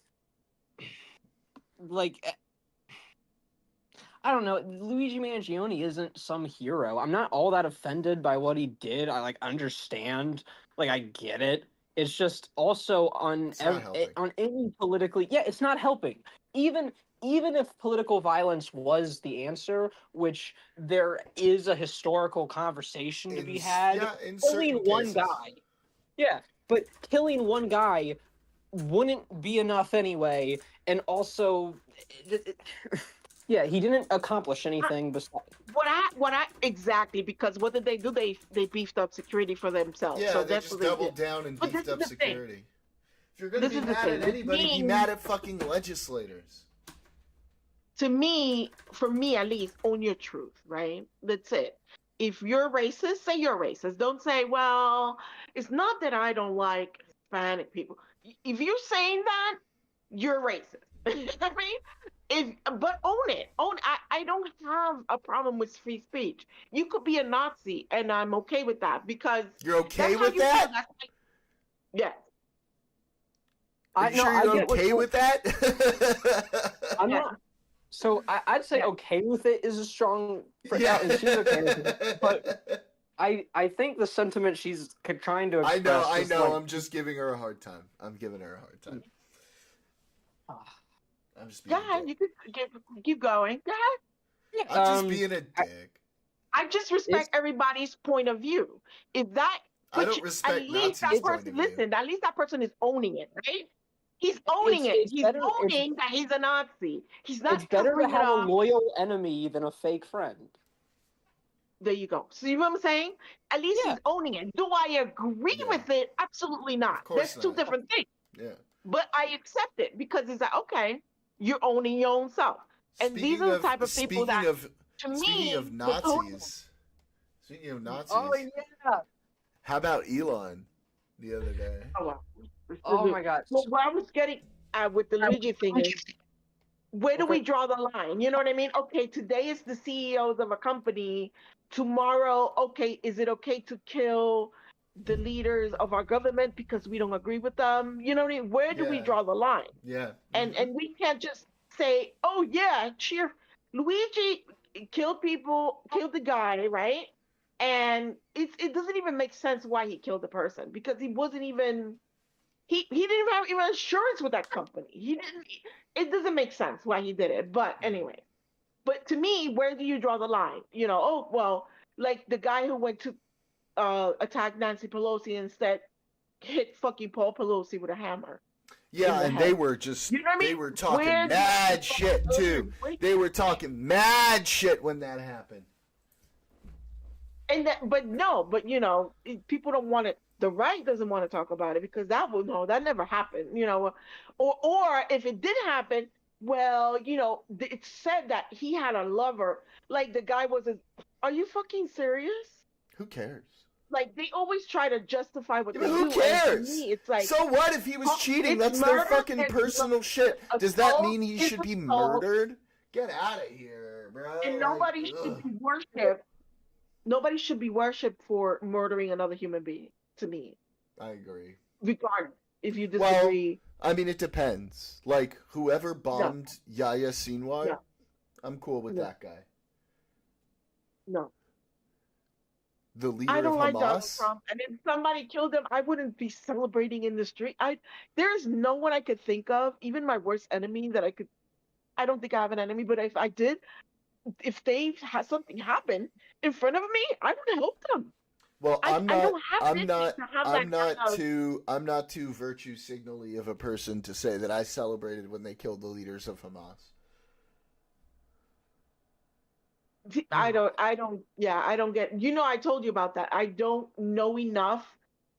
I don't know, Luigi Mangione isn't some hero. I'm not all that offended by what he did. I like understand, like I get it. It's just also on It's not helping. on any politically, yeah, it's not helping. Even if political violence was the answer, which there is a historical conversation to be had, Yeah, in killing certain one cases. guy, yeah, but killing one guy wouldn't be enough anyway, and also yeah, he didn't accomplish anything besides. What I exactly, because what did they do? They beefed up security for themselves. Yeah, So they that's just what they doubled did. down and But beefed this up is the thing. security. If you're gonna This be is the mad thing. at anybody, be Me- mad at fucking legislators. To me, for me at least, own your truth, right? That's it. If you're racist, say you're racist. Don't say, "Well, it's not that I don't like Hispanic people." If you're saying that, you're racist. I mean, but own it. I don't have a problem with free speech. You could be a Nazi, and I'm okay with that because You're okay that's how with you feel. that? That's how, yes. Are you sure I you're get what okay you're- with that? I'm Yeah. not. So I'd say Yeah. okay with it is a strong. And she's okay with it. But I think the sentiment she's trying to I express. know. is like, I'm just giving her a hard time. I'm giving her a hard time. Ah. I'm just Go being a ahead. dick. You could keep going. Go ahead. I'm just being a dick. I just respect everybody's point of view. If that, I don't at respect least Nazis' that point person, of view. listen, at least that person is owning it, right? He's owning it. it's He's better- it's- owning that he's a Nazi. He's not It's better to covering it have a up. loyal enemy than a fake friend. There you go. See what I'm saying? At least Yeah. he's owning it. Do I agree Yeah. with it? Absolutely not. Of course That's two not. different things. Yeah. But I accept it because it's like, okay, you're owning your own self. And these are the type of people that, to me, Speaking of the own- Nazis. Speaking of Nazis. Oh yeah. How about Elon the other day? Oh, wow. Oh my god. Well, what I was getting at with the Luigi thing is, where do we draw the line? You know what I mean? Okay, today is the CEOs of a company. Tomorrow, okay, is it okay to kill the leaders of our government because we don't agree with them? You know what I mean? Where do we Yeah. draw the line? Yeah. And we can't just say, "Oh yeah, cheer." Luigi killed people, killed the guy, right? And it doesn't even make sense why he killed the person because he wasn't even he didn't have even insurance with that company. He didn't. It doesn't make sense why he did it. But anyway, but to me, where do you draw the line? You know, oh well, like the guy who went to attack Nancy Pelosi and instead hit fucking Paul Pelosi with a hammer. Yeah, in the and head. they were just You know what I mean? they were talking Where do you mad draw shit the too. line? They were talking mad shit when that happened. And that, but you know, people don't want it. The right doesn't want to talk about it because that never happened. You know, or if it did happen, well, you know, it's said that he had a lover. Like the guy was Are you fucking serious? Who cares? Like they always try to justify what Yeah, they but do. who cares? And to me, it's like So what if he was cheating? it's That's their murder, fucking it's personal shit. Does that assault mean he is should be assault, murdered? Get out of here, bro. and Like, nobody should ugh. be worshipped. Nobody should be worshipped for murdering another human being. To me, I agree. regardless if you Well, disagree. I mean, it depends. Like, whoever No, bombed Yahya Sinwar, no, I'm cool with no, that guy. no. The I leader of don't like Donald Hamas? Trump, and if somebody killed him, I wouldn't be celebrating in the street. There's no one I could think of, even my worst enemy, that I could. I don't think I have an enemy, but if I did, if they had something happen in front of me, I would help them. Well, I don't have I'm an not, issue to have I'm that kind of. I'm not too virtue signally of a person to say that I celebrated when they killed the leaders of Hamas. Yeah, I don't get. I told you about that. I don't know enough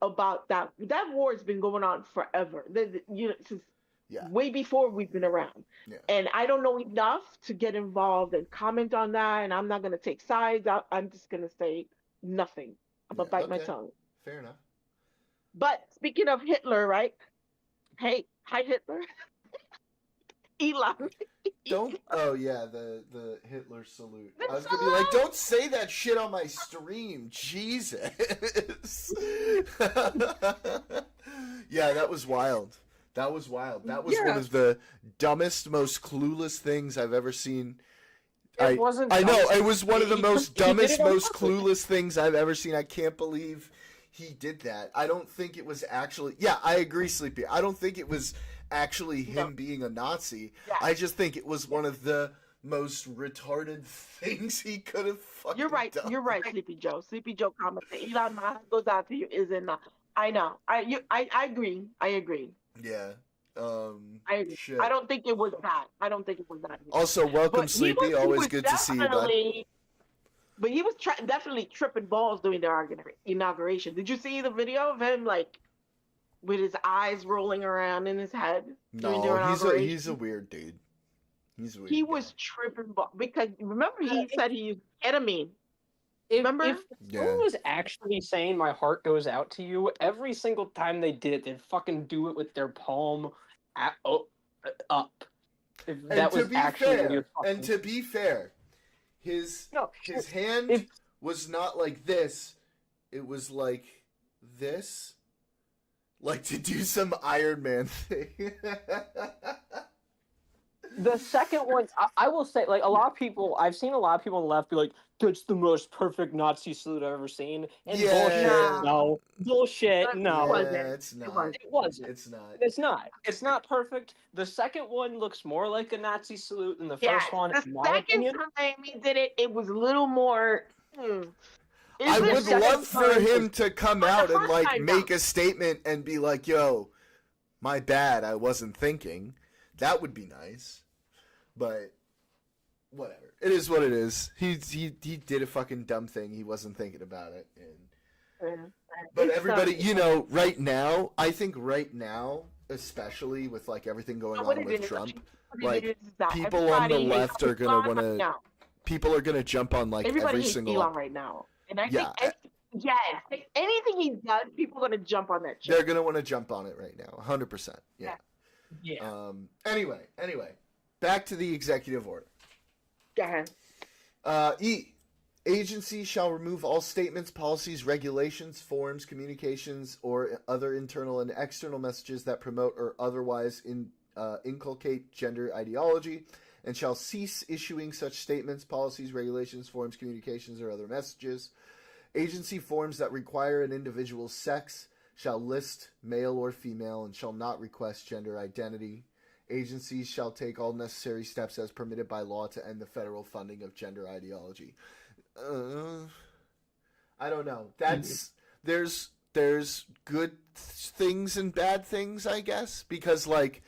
about that. That war has been going on forever. Since Yeah, way before we've been around. yeah, And I don't know enough to get involved and comment on that. And I'm not going to take sides. I'm just going to say nothing. I'm going yeah. to bite my Okay, tongue. fair enough. But speaking of Hitler, right? Hey, hi, Hitler. Elon. Don't. Oh yeah, the Hitler salute. That's I was so gonna be like, loud. don't say that shit on my stream, Jesus. Yeah, that was wild. That was wild. That was one Yeah, of the dumbest, most clueless things I've ever seen. it wasn't I know dumb. it was one of the most He did dumbest, it on most purpose. clueless things I've ever seen. I can't believe he did that. I don't think it was actually. Yeah, I agree, Sleepy. I don't think it was actually No. him being a Nazi. Yeah. I just think it was one of the most retarded things he could have fucking You're right. done. You're right, Sleepy Joe. Sleepy Joe commented. Elon, my heart goes out to you. Is in. I know. I agree. I agree. Yeah. I agree. Shit. I don't think it was that. I don't think it was that. Also, welcome, But Sleepy. Always good to see you, bud. But he was definitely tripping balls during the inauguration. Did you see the video of him like with his eyes rolling around in his head during the No, inauguration? he's a weird dude. He's a weird. He guy. was tripping balls because remember he said he used ketamine. If, Remember? if Yeah. someone was actually saying my heart goes out to you, every single time they did it, they'd fucking do it with their palm up. If And that to was be actually what fair, you're fucking... and to be fair, his hand If was not like this. It was like this, like to do some Iron Man thing. the second one, I will say, like, a lot of people, I've seen a lot of people on the left be like, that's the most perfect Nazi salute I've ever seen. And Yeah. bullshit, no. Bullshit, It no. wasn't. Yeah, it's It not. wasn't. It wasn't. It's not. It's not. It's not perfect. The second one looks more like a Nazi salute than the Yeah, first one, the in my second opinion. time he did it, it was a little more. I the would second love for time him was- to come But the out and first like time, make no. a statement and be like, "Yo, my bad. I wasn't thinking." That would be nice. But whatever. It is what it is. He did a fucking dumb thing. He wasn't thinking about it. And but It's, everybody, right now, I think right now, especially with like everything going what on it with is, Trump, what it like, is that people on the everybody left are hates gonna Elon wanna- right now. people are gonna jump on like Everybody every hates single. Elon right now, and I Yeah, think yes, anything he does, people are gonna jump on that shit. They're gonna want to jump on it right now, 100%. Yeah. Yeah. Anyway, back to the executive order. Go ahead. E. Agencies shall remove all statements, policies, regulations, forms, communications, or other internal and external messages that promote or otherwise inculcate gender ideology, and shall cease issuing such statements, policies, regulations, forms, communications, or other messages. Agency forms that require an individual's sex shall list male or female and shall not request gender identity. Agencies shall take all necessary steps as permitted by law to end the federal funding of gender ideology. I don't know. There's good things and bad things, I guess, because like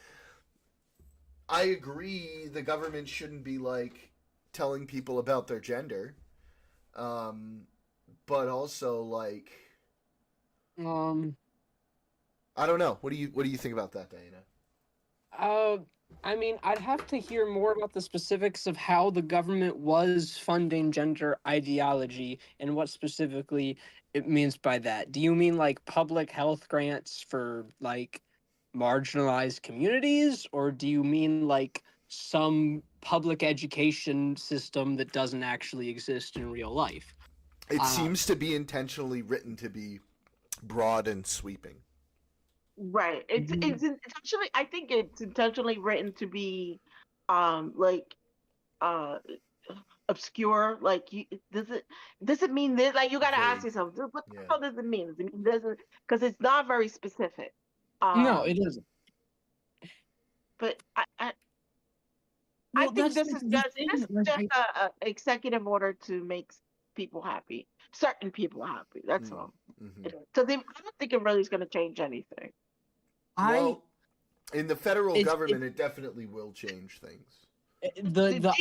I agree the government shouldn't be like telling people about their gender, but also like I don't know. What do you think about that, Diana? I mean, I'd have to hear more about the specifics of how the government was funding gender ideology and what specifically it means by that. Do you mean like public health grants for like marginalized communities, or do you mean like some public education system that doesn't actually exist in real life? It Um, seems to be intentionally written to be broad and sweeping. Right. It's intentionally. I think it's intentionally written to be, like, uh, obscure. Like, does it mean this? Like, you got to ask Vague. yourself, what the Yeah. hell does it mean? Does it mean this? Because it's not very specific. no, it Um, isn't. but I Well, think that's this like is the just thing. just a executive order to make people happy, certain people happy. That's Mm, all. hmm Because I don't think it really is going to change anything. I Well, in the federal it's government, it definitely will change things. the the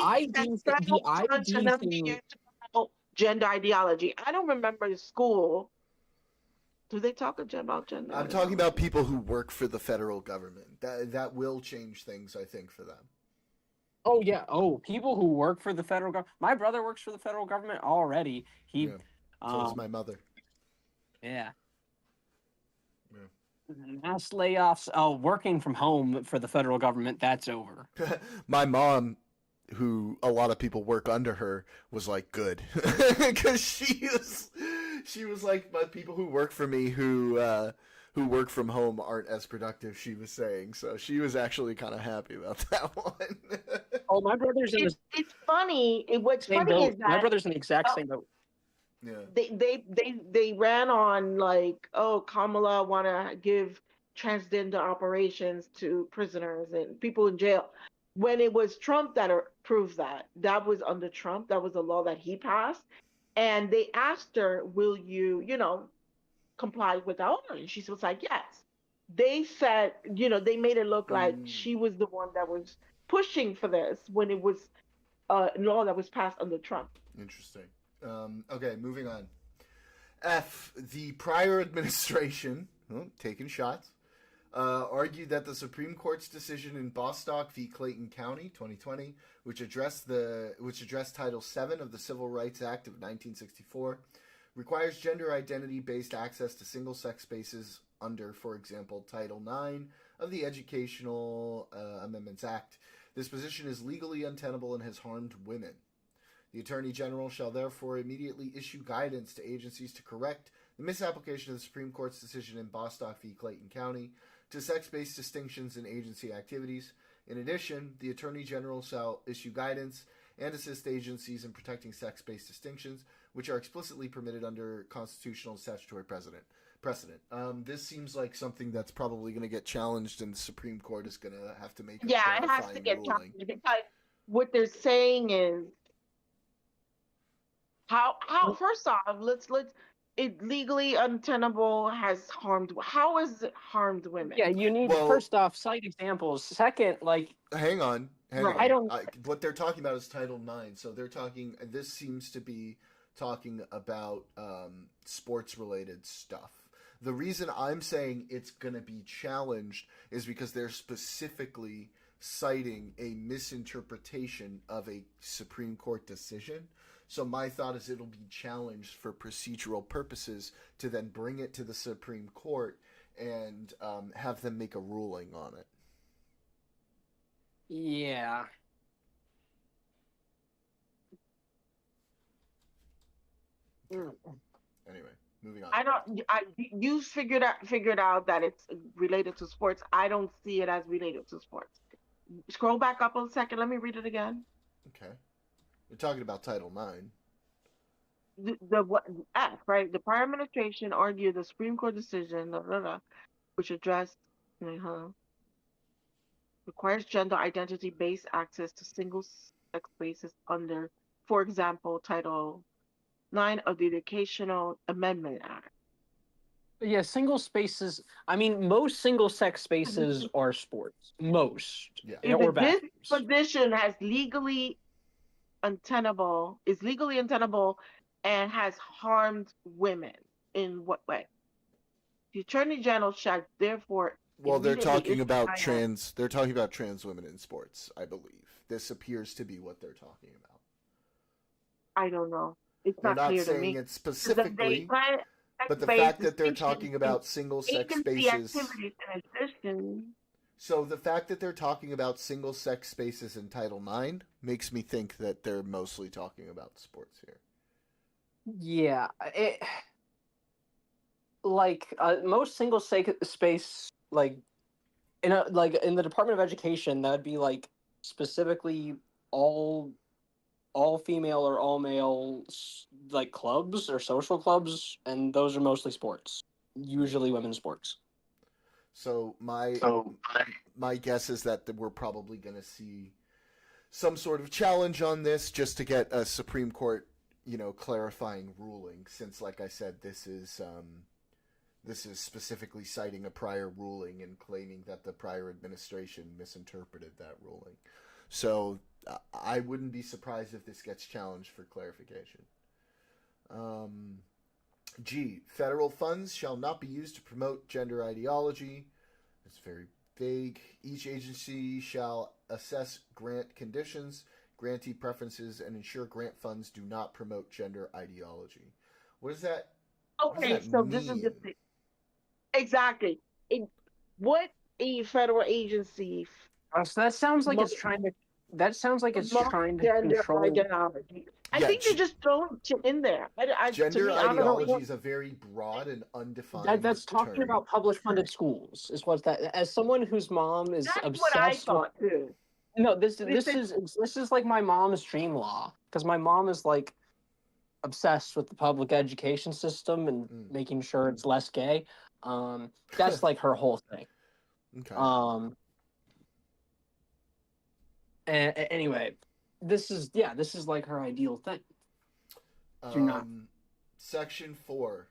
Federal judge should ID never be thing. used to promote gender ideology. I don't remember the school. Do they talk about gender I'm talking about ideology? people who work for the federal government. That will change things, I think, for them. Oh yeah. Oh, people who work for the federal government. My brother works for the federal government already. He, Yeah. So does my um, mother. yeah. Yeah. Mass layoffs. Oh, working from home for the federal government. That's over. My mom, who a lot of people work under her, was like good because she was like, my people who work for me who work from home aren't as productive. She was saying, so she was actually kind of happy about that one. Oh, my brother's in the It's funny. What's same funny boat. is My that brother's in the exact uh, same boat. Yeah. they ran on like, oh, Kamala want to give transgender operations to prisoners and people in jail. When it was Trump that approved that, that was under Trump. That was a law that he passed. And they asked her, will you, comply with the order? And she was like, yes. They said, they made it look like Mm, she was the one that was pushing for this when it was a law that was passed under Trump. interesting. Okay, moving on. F. The prior administration, taking shots, argued that the Supreme Court's decision in Bostock v. Clayton County, 2020, which addressed Title VII of the Civil Rights Act of 1964, requires gender identity-based access to single-sex spaces under, for example, Title IX of the Educational Amendments Act. This position is legally untenable and has harmed women. The Attorney General shall therefore immediately issue guidance to agencies to correct the misapplication of the Supreme Court's decision in Bostock v. Clayton County to sex-based distinctions in agency activities. In addition, the Attorney General shall issue guidance and assist agencies in protecting sex-based distinctions, which are explicitly permitted under constitutional and statutory precedent. This seems like something that's probably going to get challenged, and the Supreme Court is going to have to make a Yeah, it has to clarifying get ruling. challenged because what they're saying is how first off, let's it legally untenable has harmed. How has it harmed women? Yeah, you need Well, first off cite examples. Second, like hang on, hang Right. I on. don't. What they're talking about is Title IX. So they're talking. This seems to be talking about sports-related stuff. The reason I'm saying it's going to be challenged is because they're specifically citing a misinterpretation of a Supreme Court decision. So my thought is it'll be challenged for procedural purposes to then bring it to the Supreme Court and have them make a ruling on it. Yeah. Anyway, moving on. I don't. You figured out that it's related to sports. I don't see it as related to sports. Scroll back up a second. Let me read it again. Okay. We're talking about Title IX. The what F, right? The prior administration argued the Supreme Court decision, which addressed requires gender identity based access to single sex spaces under, for example, Title IX of the Educational Amendment Act. Yeah, single spaces. I mean, most single sex spaces are sports. Most. Yeah. Or This bathrooms. position is legally untenable and has harmed women. In what way? The Attorney General shall therefore Well, they're immediately talking it's about China. trans. They're talking about trans women in sports. I believe this appears to be what they're talking about. I don't know. It's They're not not clear to saying me. it They specifically, but the sex-based fact that they're distinctions talking in about single-sex agency spaces. activities in addition. So the fact that they're talking about single-sex spaces in Title IX makes me think that they're mostly talking about sports here. Yeah, most single space like in the Department of Education, that'd be like specifically all female or all male like clubs or social clubs, and those are mostly sports, usually women's sports. So my guess is that we're probably going to see some sort of challenge on this just to get a Supreme Court, clarifying ruling. Since, like I said, this is specifically citing a prior ruling and claiming that the prior administration misinterpreted that ruling. So I wouldn't be surprised if this gets challenged for clarification. G. Federal funds shall not be used to promote gender ideology. It's very vague. Each agency shall assess grant conditions, grantee preferences, and ensure grant funds do not promote gender ideology. What does that? Okay, what does that so mean? this is the thing. Exactly. What a federal agency So that sounds like it's Mo- trying to. That sounds like it's promotes trying to gender control. ideology. I Yeah, think they just throw shit in there. To Gender me, I don't know ideology what. is a very broad and undefined That's talking term. about public funded schools. Is what that. As someone whose mom is That's what I obsessed with. thought too. No, this Listen- is like my mom's dream law, because my mom is like obsessed with the public education system and making sure it's less gay. That's like her whole thing. Okay. Anyway, this is like her ideal thing. Do not. Section 4.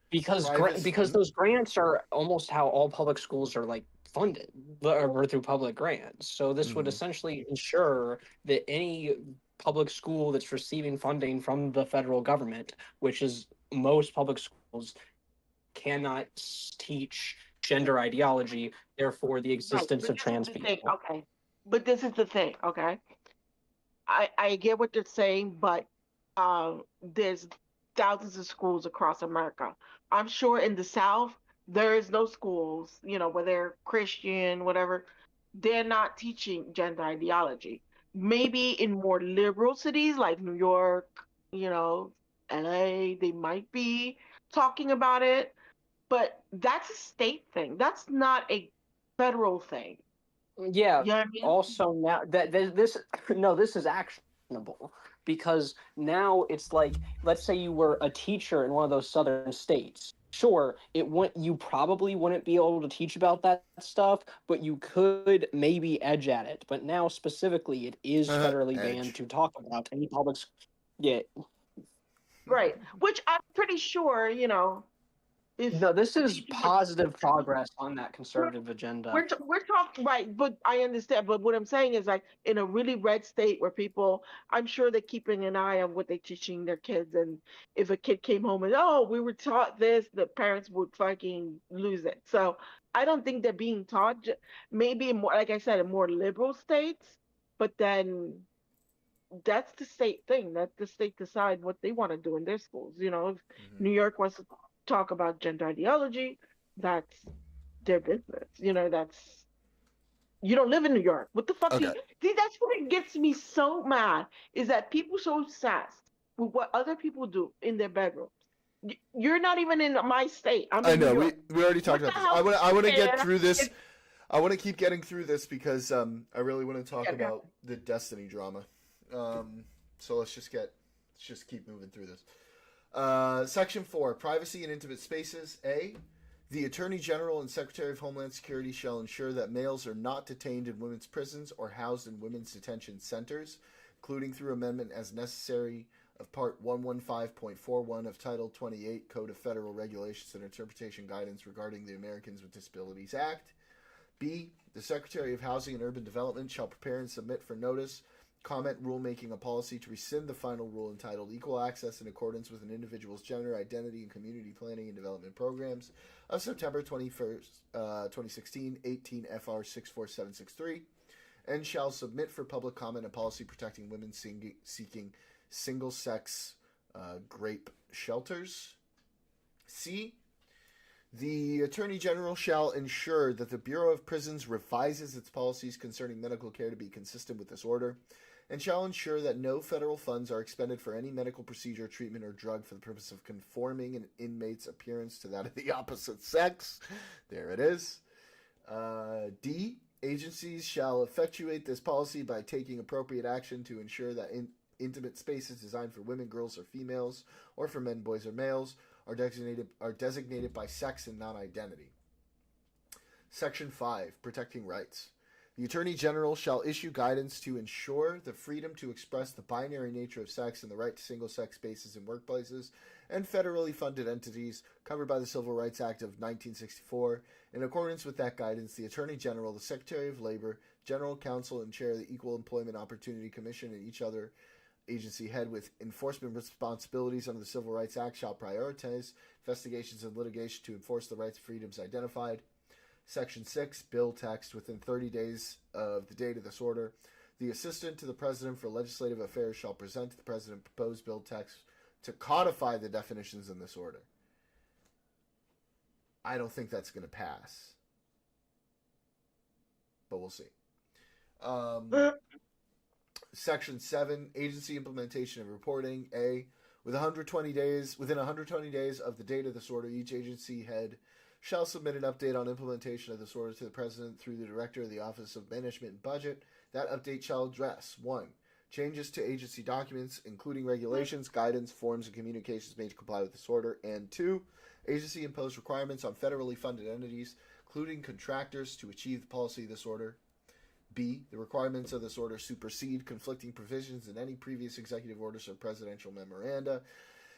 Because Privacy. because those grants are almost how all public schools are like funded, or through public grants. So this would essentially ensure that any public school that's receiving funding from the federal government, which is most public schools, cannot teach gender ideology, therefore the existence Right, of trans people. Okay, but this is the thing. Okay, I get what they're saying, but there's thousands of schools across America. I'm sure in the South there is no schools, where they're Christian, whatever. They're not teaching gender ideology. Maybe in more liberal cities like New York, LA, they might be talking about it, but that's a state thing. That's not a federal thing. Yeah. You know what I mean? Also, now that this this is actionable, because now it's like, let's say you were a teacher in one of those southern states. Sure, you probably wouldn't be able to teach about that stuff, but you could maybe edge at it. But now specifically, it is federally banned to talk about any public. Yeah. Right. Which I'm pretty sure, No, this is positive progress on that conservative agenda. We're talking, right, but I understand. But what I'm saying is, like, in a really red state where people, I'm sure they're keeping an eye on what they're teaching their kids. And if a kid came home and, oh, we were taught this, the parents would fucking lose it. So I don't think they're being taught, maybe in more, like I said, in more liberal states, but then that's the state thing. Let the state decide what they want to do in their schools. If New York wants to talk about gender ideology, that's their business. That's, you don't live in New York. What the fuck? Okay. See, that's what gets me so mad, is that people so obsessed with what other people do in their bedrooms. You're not even in my state. I'm in I know. New York. We already talked What about the this. hell? I want to get Yeah. through this. I want to keep getting through this because I really want to talk about the Destiny drama. So let's just keep moving through this. Section 4, Privacy and Intimate Spaces. A, the Attorney General and Secretary of Homeland Security shall ensure that males are not detained in women's prisons or housed in women's detention centers, including through amendment as necessary of Part 115.41 of Title 28 Code of Federal Regulations and Interpretation Guidance regarding the Americans with Disabilities Act. B, the Secretary of Housing and Urban Development shall prepare and submit for notice comment rule making a policy to rescind the final rule entitled Equal Access in Accordance with an Individual's Gender Identity and Community Planning and Development Programs of September 21st, 2016, 18 FR 64763, and shall submit for public comment a policy protecting women seeking single-sex grape shelters. C. The Attorney General shall ensure that the Bureau of Prisons revises its policies concerning medical care to be consistent with this order, and shall ensure that no federal funds are expended for any medical procedure, treatment, or drug for the purpose of conforming an inmate's appearance to that of the opposite sex. There it is. D. Agencies shall effectuate this policy by taking appropriate action to ensure that intimate spaces designed for women, girls, or females, or for men, boys, or males, are designated by sex and non-identity. Section 5. Protecting rights. The Attorney General shall issue guidance to ensure the freedom to express the binary nature of sex and the right to single-sex spaces in workplaces and federally funded entities covered by the Civil Rights Act of 1964. In accordance with that guidance, the Attorney General, the Secretary of Labor, General Counsel, and Chair of the Equal Employment Opportunity Commission, and each other agency head with enforcement responsibilities under the Civil Rights Act shall prioritize investigations and litigation to enforce the rights and freedoms identified. Section 6, bill text. Within 30 days of the date of this order, the Assistant to the President for Legislative Affairs shall present to the President proposed bill text to codify the definitions in this order. I don't think that's going to pass, but we'll see. Section 7, agency implementation and reporting. A. Within 120 days of the date of this order, each agency head shall submit an update on implementation of this order to the President through the Director of the Office of Management and Budget. That update shall address 1. Changes to agency documents, including regulations, guidance, forms, and communications made to comply with this order, and 2. Agency imposed requirements on federally funded entities, including contractors, to achieve the policy of this order. B. The requirements of this order supersede conflicting provisions in any previous executive orders or presidential memoranda,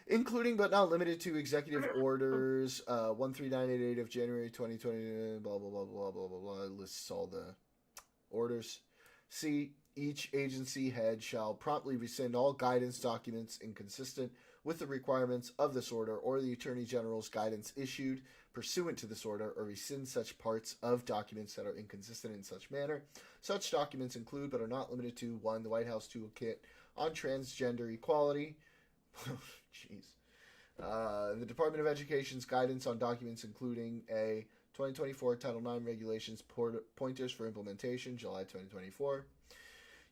including but not limited to Executive Orders 13988 of January 2020, blah, blah, blah, blah, blah, blah, blah, lists all the orders. C. Each agency head shall promptly rescind all guidance documents inconsistent with the requirements of this order or the Attorney General's guidance issued pursuant to this order, or rescind such parts of documents that are inconsistent in such manner. Such documents include, but are not limited to, 1. The White House Toolkit on Transgender Equality. Jeez. The Department of Education's guidance on documents including a 2024 Title IX Regulations Pointers for Implementation, July 2024.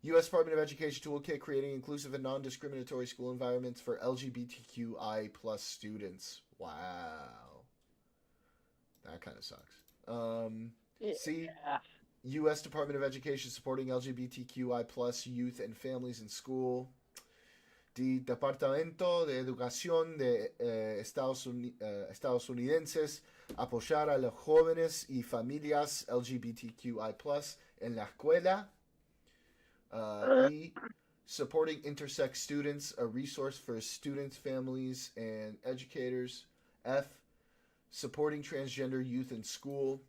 U.S. Department of Education Toolkit creating inclusive and non-discriminatory school environments for LGBTQI plus students. Wow. That kind of sucks. C. U.S. Department of Education supporting LGBTQI plus youth and families in school. D. Departamento de Educación de estadounidenses apoyar a los jóvenes y familias LGBTQI plus en la escuela. E. Supporting intersex students, a resource for students, families, and educators. F. Supporting transgender youth in school.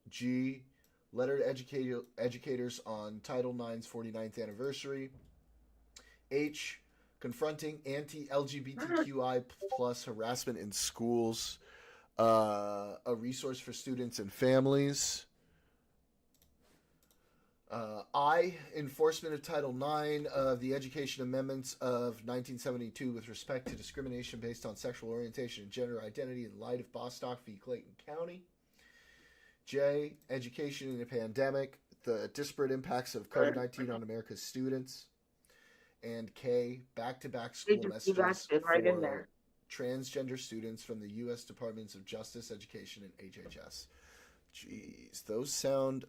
G. Letter to educators on Title IX's 49th anniversary. H. Confronting anti-LGBTQI plus harassment in schools. A resource for students and families. I. Enforcement of Title IX of the Education Amendments of 1972 with respect to discrimination based on sexual orientation and gender identity in light of Bostock v. Clayton County. J. Education in a pandemic, the disparate impacts of COVID-19 on America's students. And K. Back-to-back school messages right in for there. Transgender students from the U.S. Departments of Justice, Education, and HHS. Jeez,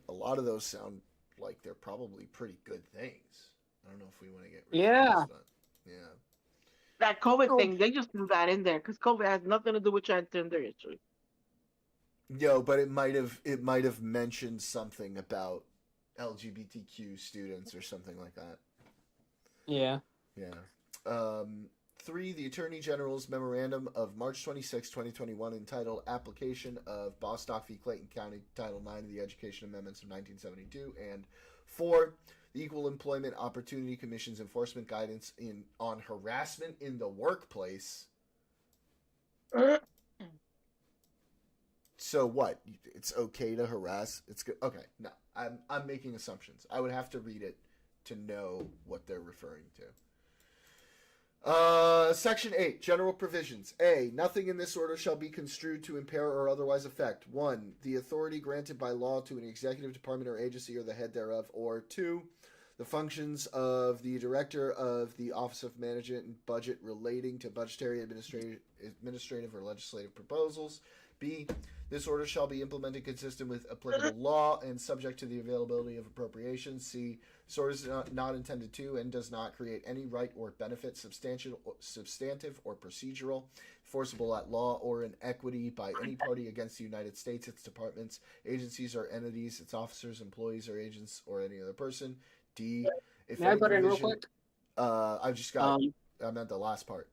a lot of those sound like they're probably pretty good things. I don't know if we want to get rid of those, but yeah. That COVID thing, they just threw that in there because COVID has nothing to do with transgender issues. No, but it might have mentioned something about LGBTQ students or something like that. Yeah. Yeah. 3. The Attorney General's Memorandum of March 26, 2021, entitled Application of Bostock v. Clayton County Title IX of the Education Amendments of 1972. And 4. The Equal Employment Opportunity Commission's enforcement guidance on harassment in the workplace. So what? It's okay to harass? It's good. Okay, no, I'm making assumptions. I would have to read it to know what they're referring to. Section 8, General Provisions. A, nothing in this order shall be construed to impair or otherwise affect 1. The authority granted by law to an executive department or agency or the head thereof, or 2. The functions of the Director of the Office of Management and Budget relating to budgetary, administrative, or legislative proposals. B, this order shall be implemented consistent with applicable law and subject to the availability of appropriations. C, this order is not intended to and does not create any right or benefit, substantive or procedural, enforceable at law or in equity by any party against the United States, its departments, agencies or entities, its officers, employees, or agents, or any other person. D, if May I any butt in real provision, quick? I've just got, I'm at the last part.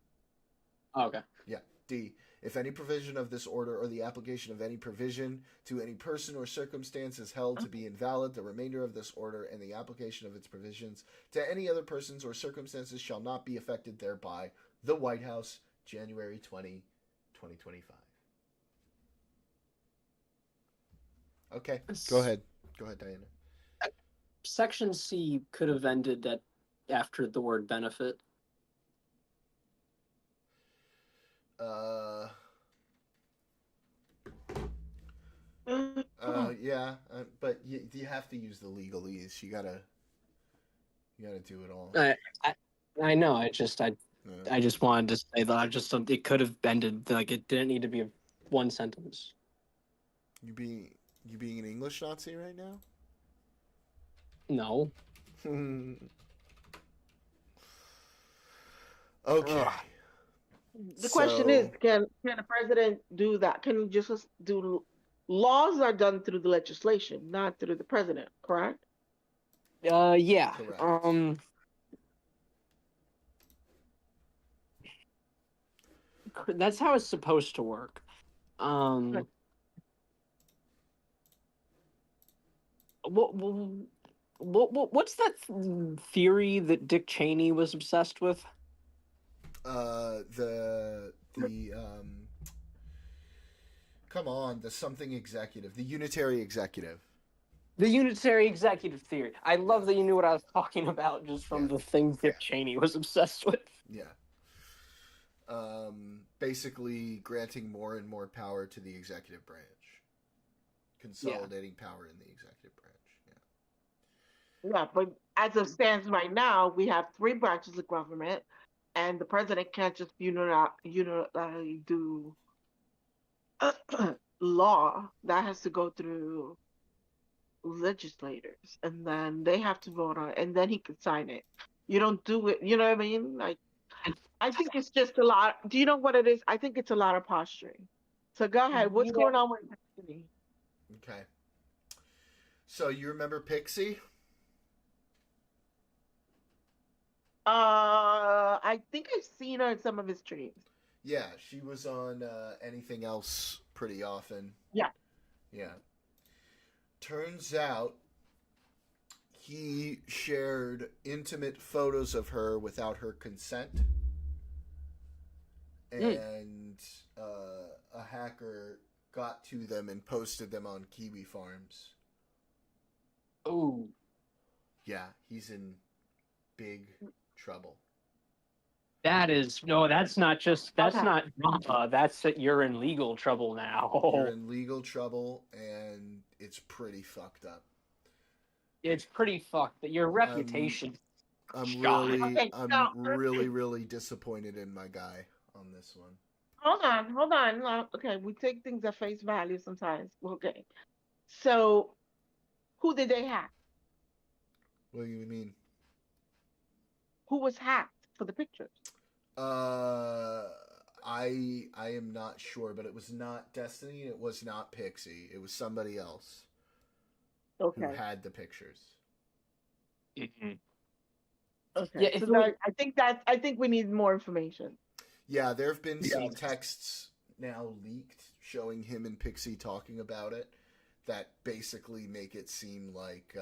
Oh, okay. Yeah. D, if any provision of this order or the application of any provision to any person or circumstance is held to be invalid, the remainder of this order and the application of its provisions to any other persons or circumstances shall not be affected thereby. The White House, January 20, 2025. Okay, go ahead. Go ahead, Diana. Section C could have ended at after the word benefit. Yeah, but you have to use the legalese. You gotta do it all. I know. I just wanted to say that it could have ended like it didn't need to be one sentence. You being an English Nazi right now? No. Okay. The question is, can the president do that? Can he just do? Laws are done through the legislation, not through the president, correct? Yeah. Correct. That's how it's supposed to work. What's that theory that Dick Cheney was obsessed with? Come on, the something executive, the unitary executive. The unitary executive theory. I love that you knew what I was talking about just from the thing Dick Cheney was obsessed with. Yeah. Basically granting more and more power to the executive branch. Consolidating power in the executive branch. Yeah, but as it stands right now, we have 3 branches of government, and the president can't just unilaterally do law. That has to go through legislators, and then they have to vote on it, and then he can sign it. You don't do it, you know what I mean? Like, I think it's just a lot. Do you know what it is? I think it's a lot of posturing. So go ahead. What's going on with Destiny? Okay. So you remember Pixie? I think I've seen her in some of his streams. Yeah, she was on Anything Else pretty often. Yeah. Yeah. Turns out he shared intimate photos of her without her consent. And a hacker got to them and posted them on Kiwi Farms. Oh. Yeah, he's in big trouble. That's not drama. That's that you're in legal trouble now. You're in legal trouble, and it's pretty fucked up. It's pretty fucked. That your reputation. I'm really disappointed in my guy on this one. Hold on. Okay, we take things at face value sometimes. Okay. So, who did they hack? What do you mean? Who was hacked for the pictures? I am not sure, but it was not Destiny. It was not Pixie. It was somebody else. Okay. Who had the pictures? Mm-hmm. Okay. Yeah, so I think we need more information. Yeah, there have been some texts now leaked showing him and Pixie talking about it that basically make it seem like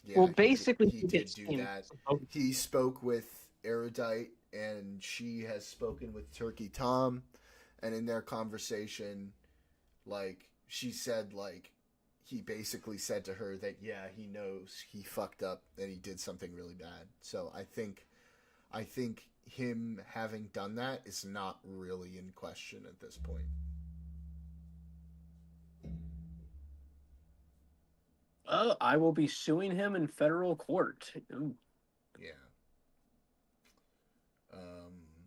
Yeah, Well, basically, he did gets do seen. that. He spoke with Erudite, and she has spoken with Turkey Tom, and in their conversation, like she said, like he basically said to her that yeah, he knows he fucked up and he did something really bad. So I think him having done that is not really in question at this point. I will be suing him in federal court. Ooh. Yeah.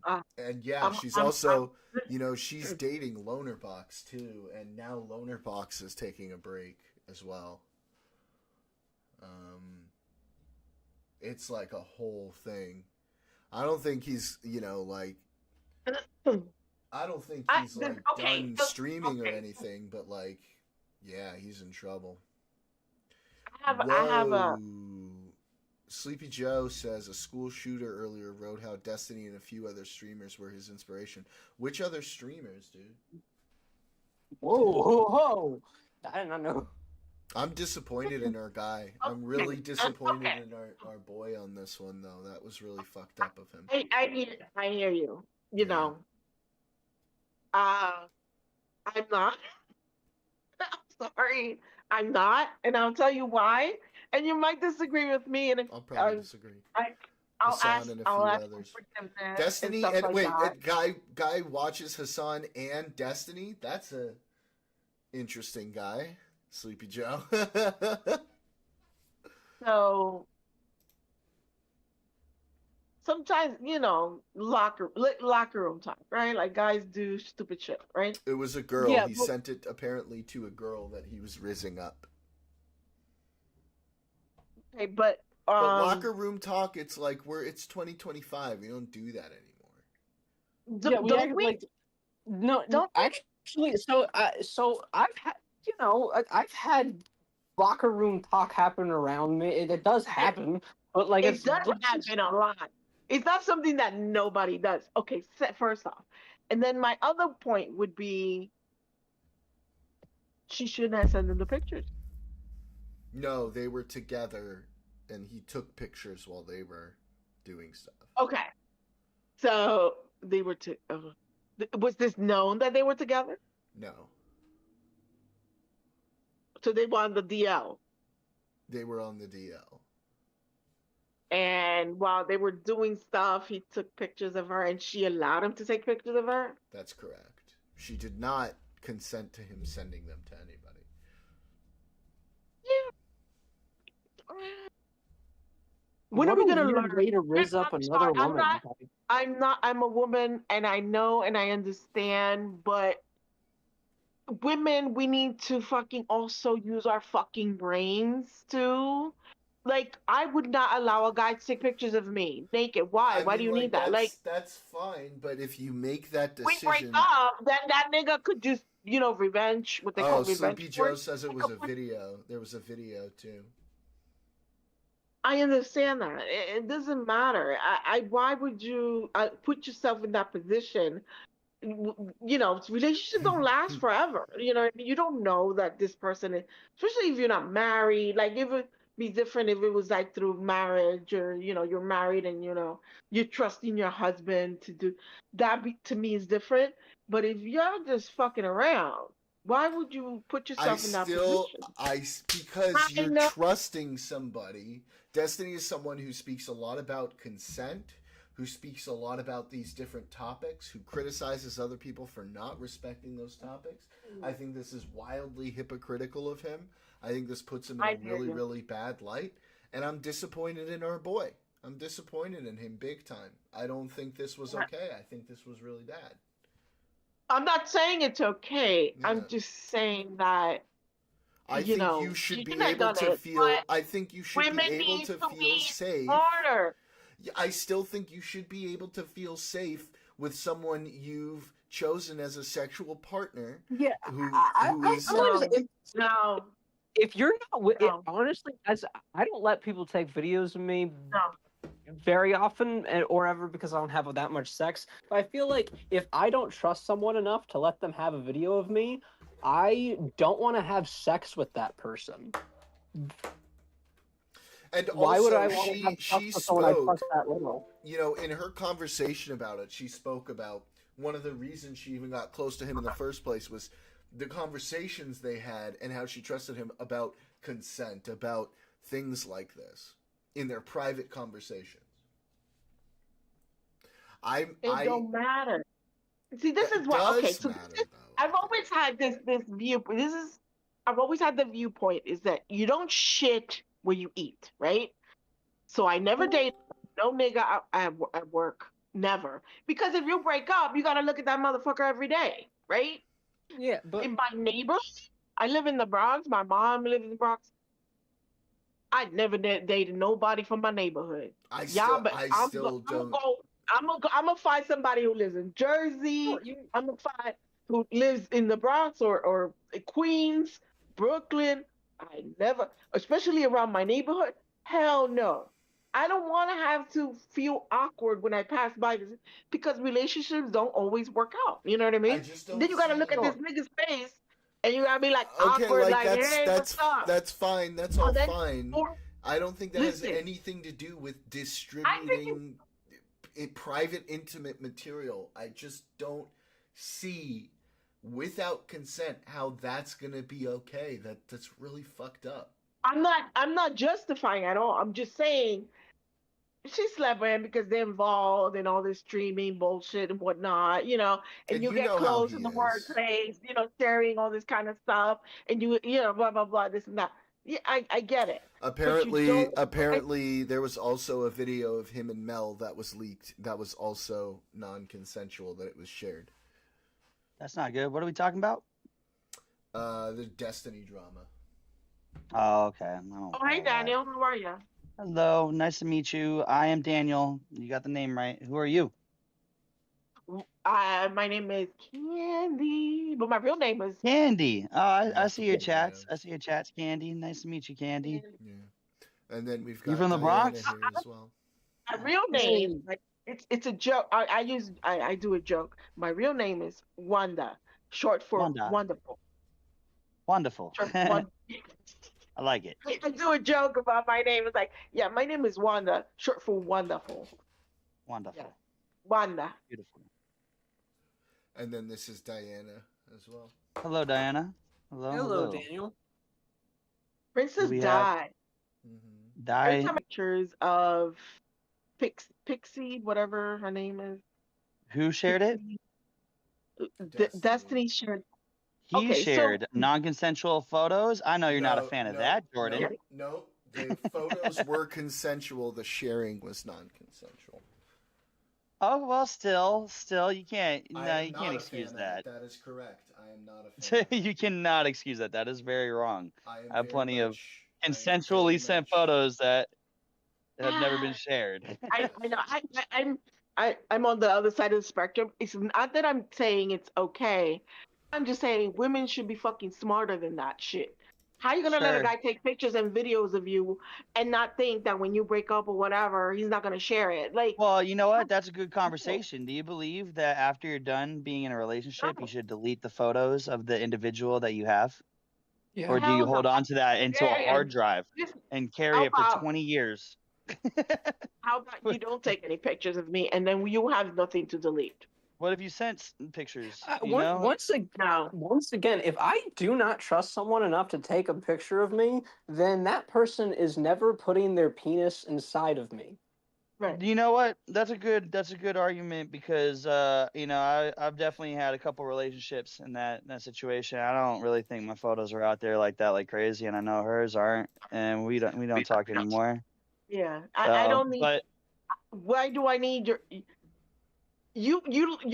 Uh, And yeah, she's I'm also, you know, she's dating Lonerbox too, and now Lonerbox is taking a break as well. It's like a whole thing. I don't think he's, you know, like I don't think he's like okay, done so- streaming or okay. anything, but like, yeah, he's in trouble. I have a. Whoa. Sleepy Joe says a school shooter earlier wrote how Destiny and a few other streamers were his inspiration. Which other streamers, dude? Whoa, whoa, whoa! I did not know. I'm disappointed in our guy. I'm really disappointed in our boy on this one, though. That was really fucked up of him. I hear you. You Yeah. know, I'm not. I'm sorry, I'm not, and I'll tell you why. And you might disagree with me, and I'll probably disagree. I'll Hassan ask, and a I'll few ask others. for forgiveness Destiny stuff and like wait, that. guy watches Hassan and Destiny. That's a interesting guy, Sleepy Joe. So sometimes, you know, locker room talk, right? Like guys do stupid shit, right? It was a girl. Yeah, He but- sent it apparently to a girl that he was rizzing up. Okay, but But locker room talk, it's like it's 2025. We don't do that anymore. Yeah, we don't act we? like no. Don't we? Actually, so I've had I've had locker room talk happen around me. It does happen, but like It it's does happen a lot. It's not something that nobody does. Okay, first off. And then my other point would be she shouldn't have sent them the pictures. No, they were together, and he took pictures while they were doing stuff. Okay. So they were was this known that they were together? No, So they were on the DL. they were on the DL. And while they were doing stuff, he took pictures of her and she allowed him to take pictures of her. That's correct. She did not consent to him sending them to anybody. When are we What a gonna weird learn? way to rizz up I'm another sorry, woman? I'm a woman and I know and I understand, but women, we need to fucking also use our fucking brains too. Like, I would not allow a guy to take pictures of me naked. Why? Why do you need that? Like, that's fine, but if you make that we break decision, up, then that nigga could just, you know, revenge. What they call revenge. Sleepy Joe porn. says it was a video. There was a video too. I understand that. It doesn't matter. Why would you put yourself in that position? You know, relationships don't last forever. You know, you don't know that this person is, especially if you're not married. Like, it would be different if it was like through marriage, or you know, you're married and you know you're trusting your husband to do that. To me is different. But if you're just fucking around, why would you put yourself in that position? Because I you're know. trusting somebody. Destiny is someone who speaks a lot about consent, who speaks a lot about these different topics, who criticizes other people for not respecting those topics. I think this is wildly hypocritical of him. I think this puts him in a really, really bad light. And I'm disappointed in our boy. I'm disappointed in him big time. I don't think this was okay. I think this was really bad. I'm not saying it's okay. Yeah. I'm just saying that I you think know, you should you be shouldn't have able done to it, feel. but I think you should be women able need to to feel be safe. smarter. I still think you should be able to feel safe with someone you've chosen as a sexual partner. Yeah, Who I is honestly, No, if you're not No. honestly, as I don't let people take videos of me no. very often or ever because I don't have that much sex. But I feel like if I don't trust someone enough to let them have a video of me, I don't want to have sex with that person. And Why would I also, want to have she trust with someone I spoke, trust that little? you know, in her conversation about it, she spoke about one of the reasons she even got close to him in the first place was the conversations they had and how she trusted him about consent, about things like this in their private conversations. It I don't matter. See, this It is what. Okay, does so matter this is, though. I've always had this view. This is I've always had the viewpoint is that you don't shit where you eat, right? So I never dated no nigga at work, never. Because if you break up, you gotta look at that motherfucker every day, right? Yeah, but In my neighborhood, I live in the Bronx. My mom lives in the Bronx. I never dated nobody from my neighborhood. I Yeah, still but I I'm still gonna don't. go. I'm gonna find somebody who lives in no, Jersey. you I'm gonna find who lives in the Bronx or Queens, Brooklyn. I never, especially around my neighborhood. Hell no. I don't want to have to feel awkward when I pass by this because relationships don't always work out. You know what I I mean? just Then don't you gotta see. look at this nigga's face and you gotta be like Okay, awkward, like like, hey, what's up? that's fine. That's Oh, all then, fine. or I don't think that has listen, anything to do with I think you distributing private, intimate material. I just don't see, without consent, how that's gonna be okay. That's really fucked up. I'm not justifying at all. I'm just saying she slept with him because they're involved in all this streaming bullshit and whatnot, and And you you get know how close he in the is. workplace, sharing all this kind of stuff, and blah blah blah, this and that. Yeah, I get it. But you Apparently, don't I, apparently, there was also a video of him and Mel that was leaked. That was also non-consensual. That it was shared. That's not good. What are we talking about? The Destiny drama. Oh, okay. I don't Oh, hey follow that. Daniel, how are you? Hello, nice to meet you. I am Daniel. You got the name right. Who are you? My name is Candy, but my real name is Candy. Oh, I see your Multiple chats. I names. see your chats, Candy. Nice to meet you, Candy. Candy. Yeah. And then we've You got from the Diana Bronx? here as well. My real hey, name, like it's a joke. I do a joke. My real name is Wanda, short for Wanda. wonderful. Wonderful. Short for I one. like it. I do a joke about my name. It's like, yeah, my name is Wanda, short for wonderful. Wonderful. Yeah, Wanda. Beautiful. And then this is Diana as well. Hello, Diana. Hello, hello, hello. Daniel. Princess we have? Di. Mm-hmm. Every Di. time pictures of Pixie, whatever her name is, Who shared it? Pixie, Destiny. Destiny shared. He Okay, so shared non-consensual photos. I know you're not a fan of that, Jordan. No. The photos were consensual. The sharing was non-consensual. Oh well, still, you can't. I No, am you not can't a excuse fan that. of it. That is correct. I am not a fan. You cannot excuse that. That is very wrong. I am I have very plenty of much- I am consensually very sent much- photos that have never been shared. I know I'm on the other side of the spectrum. It's not that I'm saying it's okay. I'm just saying women should be fucking smarter than that shit. How you gonna let a Sure. guy take pictures and videos of you and not think that when you break up or whatever, he's not gonna share it? Like, Well, you know what? That's a good conversation. Do you believe that after you're done being in a relationship, you should delete the photos of the individual that you have? Yeah. Or do you hell hold no. on to that into a Yeah, hard drive just and carry how it for about 20 years? how about you don't take any pictures of me and then you have nothing to delete? What if you sent pictures? You Once, know? No. once again, if I do not trust someone enough to take a picture of me, then that person is never putting their penis inside of me. Right. You know what? That's a good argument because I've definitely had a couple relationships in that situation. I don't really think my photos are out there like that like crazy, and I know hers aren't, and we don't talk anymore. Yeah. I don't need But why do I need your you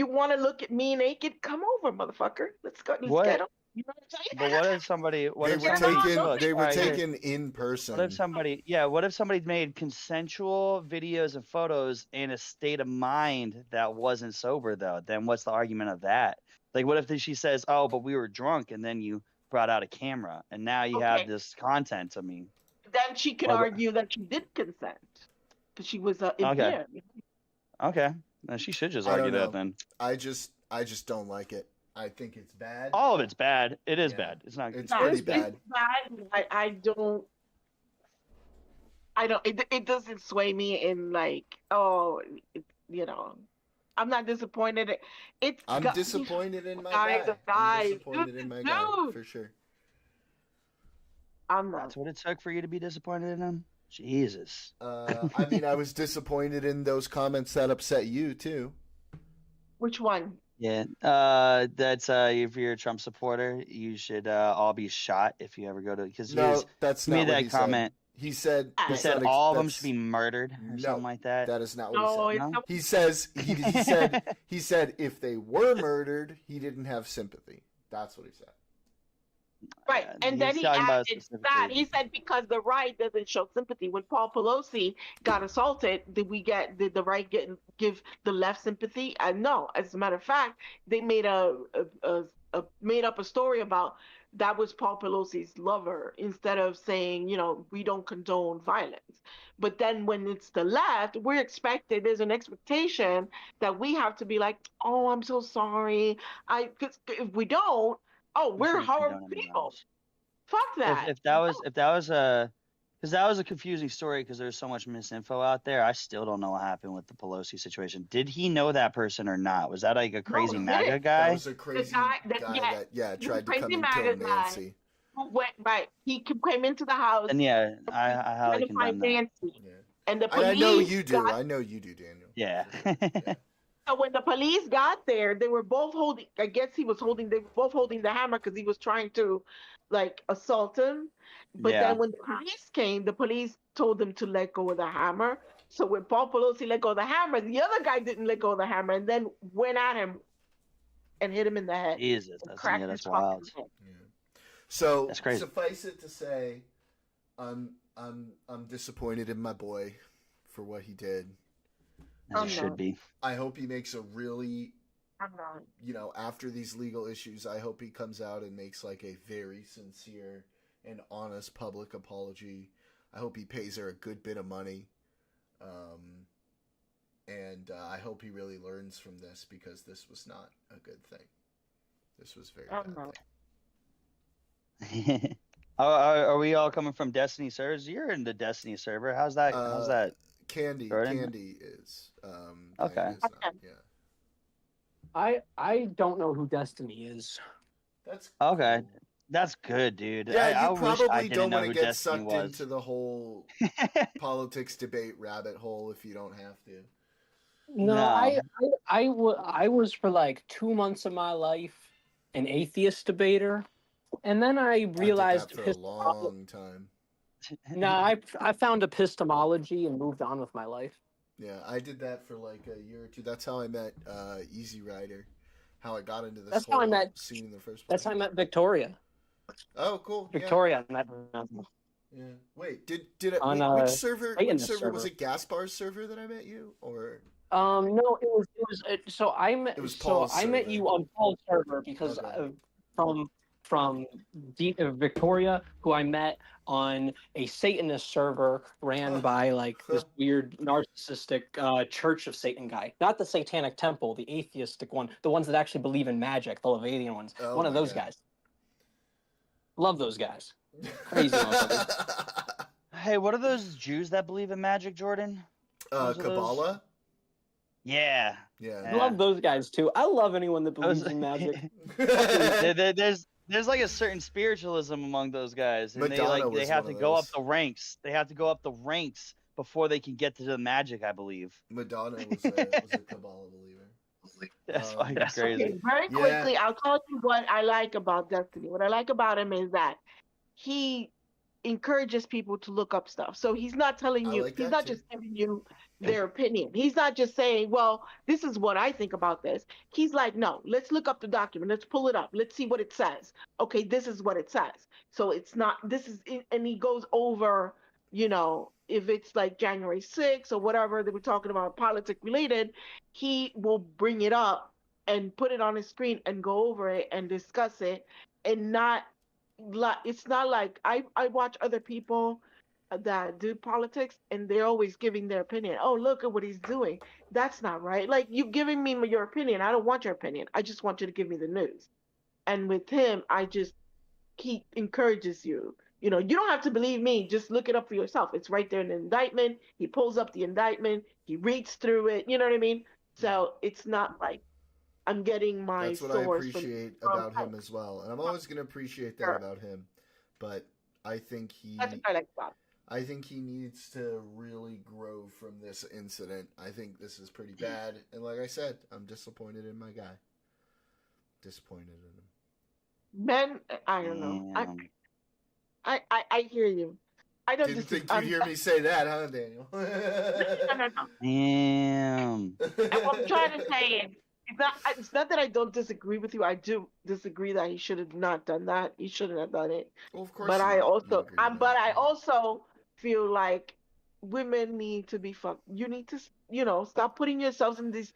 want to look at me naked? Come over, motherfucker. Let's go. Let's What? get 'em. You know what I'm saying? but what if somebody what They if were somebody taken. look, They were alright, here. taken in person. What if somebody made consensual videos and photos in a state of mind that wasn't sober though? Then what's the argument of that? Like what if she says, "Oh, but we were drunk," and then you brought out a camera and now you have Okay. this content of me. Then she could Or the- argue that she did consent because she was Okay. impaired. Okay. Then she should just I don't argue that know. then. I just don't like it. I think it's bad. All of it's bad. It is Yeah. bad. It's not It's good. pretty It's bad. bad. I don't. It doesn't sway me in like, oh, you know, I'm not disappointed. It's I'm got disappointed in my guys, guy. I'm guys, disappointed in my guy dude. for sure. I'm not. That's what it took for you to be disappointed in him? Jesus. I mean, I was disappointed in those comments that upset you too. Which one? Yeah. That's if you're a Trump supporter, you should all be shot if you ever go to, because No, that's he not made what that he comment. said. He said He He that's said not ex- all of them that's- should be murdered or No, something like that. That is not what No, he said. it's No? not. He says he said if they were murdered, he didn't have sympathy. That's what he said. Right. And then he's he talking about added that. specifically- He said because the right doesn't show sympathy. When Paul Pelosi got assaulted, did the right give the left sympathy? No. As a matter of fact, they made made up a story about that was Paul Pelosi's lover, instead of saying, we don't condone violence. But then when it's the left, there's an expectation that we have to be like, oh, I'm so sorry. Because if we don't, oh, we we're shouldn't horrible condone any people. violence. Fuck that. If that was because that was a confusing story because there's so much misinfo out there. I still don't know what happened with the Pelosi situation. Did he know that person or not? Was that like a crazy he MAGA didn't. That guy? was a crazy guy guy that- that tried to crazy come and MAGA kill guy. Nancy. Went right. He came into the house And yeah, I trying highly to find condemn that. Nancy, Yeah. and the And police. I know you do. got- I know you do, Daniel. Yeah. Yeah. So when the police got there, they were both holding. I guess they were both holding the hammer because he was trying to, like, assault him. But Yeah. then when the police came, the police told them to let go of the hammer. So when Paul Pelosi let go of the hammer, the other guy didn't let go of the hammer and then went at him and hit him in the head. Jesus, and that's cracked that's his wild. fucking head. Yeah. So That's crazy. suffice it to say, I'm disappointed in my boy for what he did. As I'm it should not. be. I hope he makes a really, I'm not. after these legal issues, I hope he comes out and makes like a very sincere and honest public apology. I hope he pays her a good bit of money. And I hope he really learns from this, because this was not a good thing. This was a very I'm bad not. thing. Are we all coming from Destiny servers? You're in the Destiny server. How's that? How's that? Candy Jordan? is. Okay. Diane is not, Okay. yeah. I don't know who Destiny is. That's Okay. cool. That's good, dude. Yeah, I you wish I probably didn't don't know want who to get Destiny sucked was. into the whole politics debate rabbit hole if you don't have to. No, No. I was for like 2 months of my life an atheist debater, and then I realized I did that for a long time. no, I found epistemology and moved on with my life. Yeah, I did that for like a year or two. That's how I met Easy Rider. How I got into this That's whole how I met- scene in the first place. That's how I met Victoria. Oh, cool. Victoria, I met Yeah. Wait, did it? On, Which server? right in Which the server was server. it? Gaspar's server that I met you, or no, it was so I met It was so Paul's I met server. you on Paul's server because Okay. from Victoria, who I met on a Satanist server ran by like this weird narcissistic Church of Satan guy, not the Satanic Temple, the atheistic one, the ones that actually believe in magic, the Levadian ones, Oh one of my those God. guys. Love those guys. Crazy motherfuckers. Hey, what are those Jews that believe in magic, Jordan? Those are those- Kabbalah. Yeah. Yeah. Love those guys too. I love anyone that believes Those- in magic. There's like a certain spiritualism among those guys, and Madonna they was have one to of go up those. the ranks. They have to go up the ranks before they can get to the magic, I believe. Madonna was a Kabbalah believer. That's Um, fucking crazy. Okay, very Yeah. quickly, I'll tell you what I like about Destiny. What I like about him is that he encourages people to look up stuff. So he's not telling I you, like he's that not too. just giving you their opinion. He's not just saying, well, this is what I think about this. He's like, no, let's look up the document. Let's pull it up. Let's see what it says. Okay, this is what it says. So it's not, this is, and he goes over, if it's like January 6th or whatever that we're talking about, politics related, he will bring it up and put it on his screen and go over it and discuss it, and not like, it's not like I watch other people that do politics and they're always giving their opinion. Oh, look at what he's doing. That's not right. Like, you giving me your opinion. I don't want your opinion. I just want you to give me the news. And with him, he encourages you You know, you don't have to believe me. Just look it up for yourself. It's right there in the indictment. He pulls up the indictment. He reads through it. You know what I mean? So it's not like I'm getting my That's what I source appreciate from about him as well, and I'm always going to appreciate that Sure. about him. But I think That's what I like about. I think he needs to really grow from this incident. I think this is pretty bad, and like I said, I'm disappointed in my guy. Disappointed in him. Men, I don't know. I hear you. I don't Didn't dis- think I'm- you'd hear me say that, huh, Daniel? No. Damn. And what I'm trying to say is, it's not that I don't disagree with you. I do disagree that he should have not done that. He shouldn't have done it. Well, of course. But you I also, agree with but that. I also feel like women need to be fucked. You need to, you know, stop putting yourselves in these.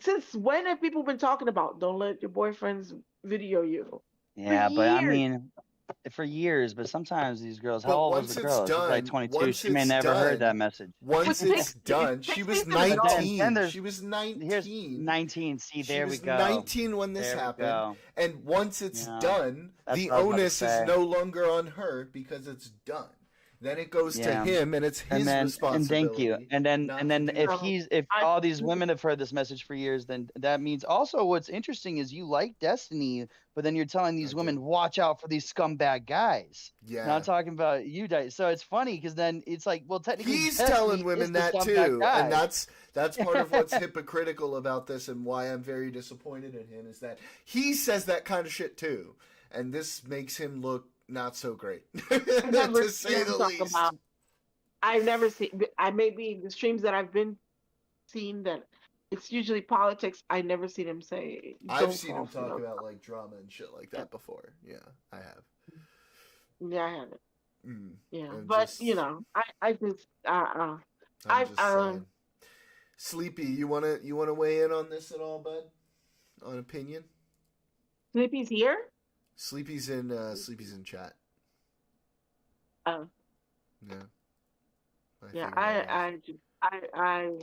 Since when have people been talking about don't let your boyfriends video you? Yeah, but I years. mean, for years. But sometimes these girls, But how old once was the it's girl? She's like done- 22. once She may it's never heard that done- message. Once But it's it done, takes she was me to the- 19. Then there's- She was Here's 19. 19. See, She there was we go. 19 when this There we happened. go. And once it's Yeah, done, that's the what I was about to onus is say. no longer on her because it's done. Then it goes to Yeah. him, and it's his And then, responsibility. and thank you. And then, not and to then, do if that. I- all these women have heard this message for years, then that means also what's interesting is you like Destiny, but then you're telling these I women, do. watch out for these scumbag guys. Yeah. Not talking about you, Dice. So it's funny because then it's like, well, technically, He's Destiny telling is women the that scumbag too, guy. and that's part of what's hypocritical about this, and why I'm very disappointed in him is that he says that kind of shit too, and this makes him look not so great, I've never to say seen the him talk least. about- I've never seen. I maybe the streams that I've been seen that it's usually politics. I never seen him say. I've "Don't seen fall him for talk those." about like drama and shit like that before. Yeah, I have. Yeah, I haven't. Mm, Yeah, I'm but just- you know, I just I'm I've, just saying. Sleepy, you wanna weigh in on this at all, bud? On opinion? Sleepy's here. Sleepy's in chat. Oh. Yeah. Yeah, figured that out. I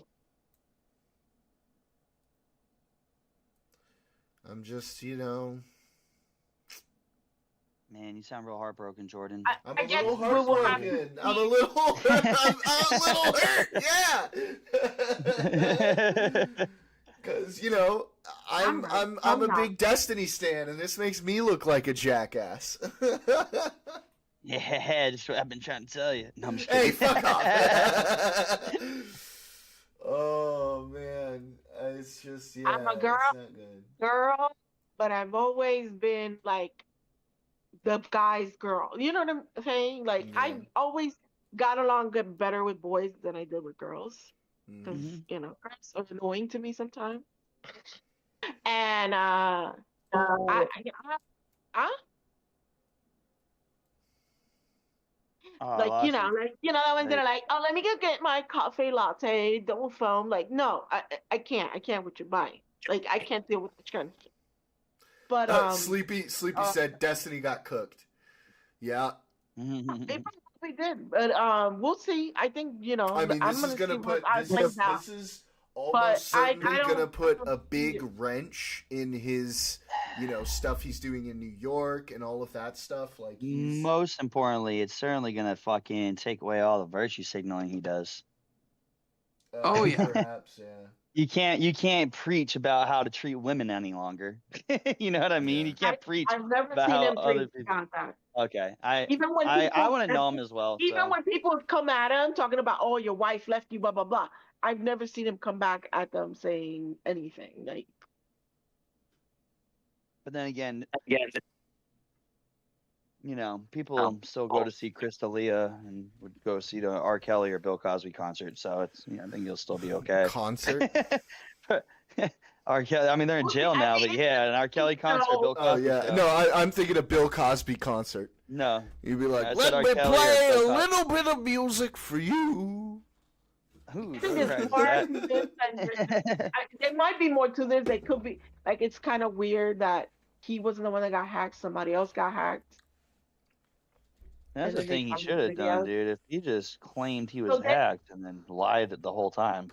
I'm just, you know, Man, you sound real heartbroken, Jordan. I'm I a guess little we will have heartbroken. to I'm a see. little, I'm a little hurt. Yeah. Because you know, I'm a big Destiny stan, and this makes me look like a jackass. Yeah, that's what I've been trying to tell you. No, I'm just Hey, kidding. fuck off. Oh man, it's just yeah. I'm a girl. It's not good. girl, but I've always been like the guy's girl. You know what I'm saying? Like Yeah. I always got along good better with boys than I did with girls. Because Mhm. Mhm. you know, girls are annoying to me sometimes. And I Oh, I like lost you know, when they're Right. like, oh, let me go get my coffee latte, don't foam. Like, no, I can't with your body. Like, I can't deal with the kind of shit. But Sleepy uh, said Destiny got cooked. Yeah, they probably did. But we'll see. I think I mean, I'm this is gonna gonna see put what plays out. this is But almost I certainly don't- gonna put a big wrench in his, stuff he's doing in New York and all of that stuff. Like, he's, Most importantly, it's certainly gonna fucking take away all the virtue signaling he does. Oh, yeah. perhaps, yeah. You can't preach about how to treat women any longer. You know what I mean? Yeah. You can't preach. I've never about seen how him other preach people- about that. Okay, I Even when I people, want to know him as well. even so. when people come at him talking about, oh, your wife left you, blah blah blah. I've never seen him come back at them saying anything. Like, But then again, people Oh. still go to see Chris D'Elia and would go see the R. Kelly or Bill Cosby concert. So it's, I think you'll still be okay. Concert. R. Kelly, I mean, they're in Well, jail I now, mean, but yeah, an R. Kelly concert, Bill Oh Cosby yeah, show. no, I'm thinking of Bill Cosby concert. No, You'd be like, I let said R. me Kelly or play a Bill Cosby." little bit of music for you. Who I think there's more writes to this than there might be more to this. They could be like, it's kind of weird that he wasn't the one that got hacked. Somebody else got hacked. That's And the then they thing he found the should have done, video. dude. If he just claimed he was So they- hacked and then lied the whole time.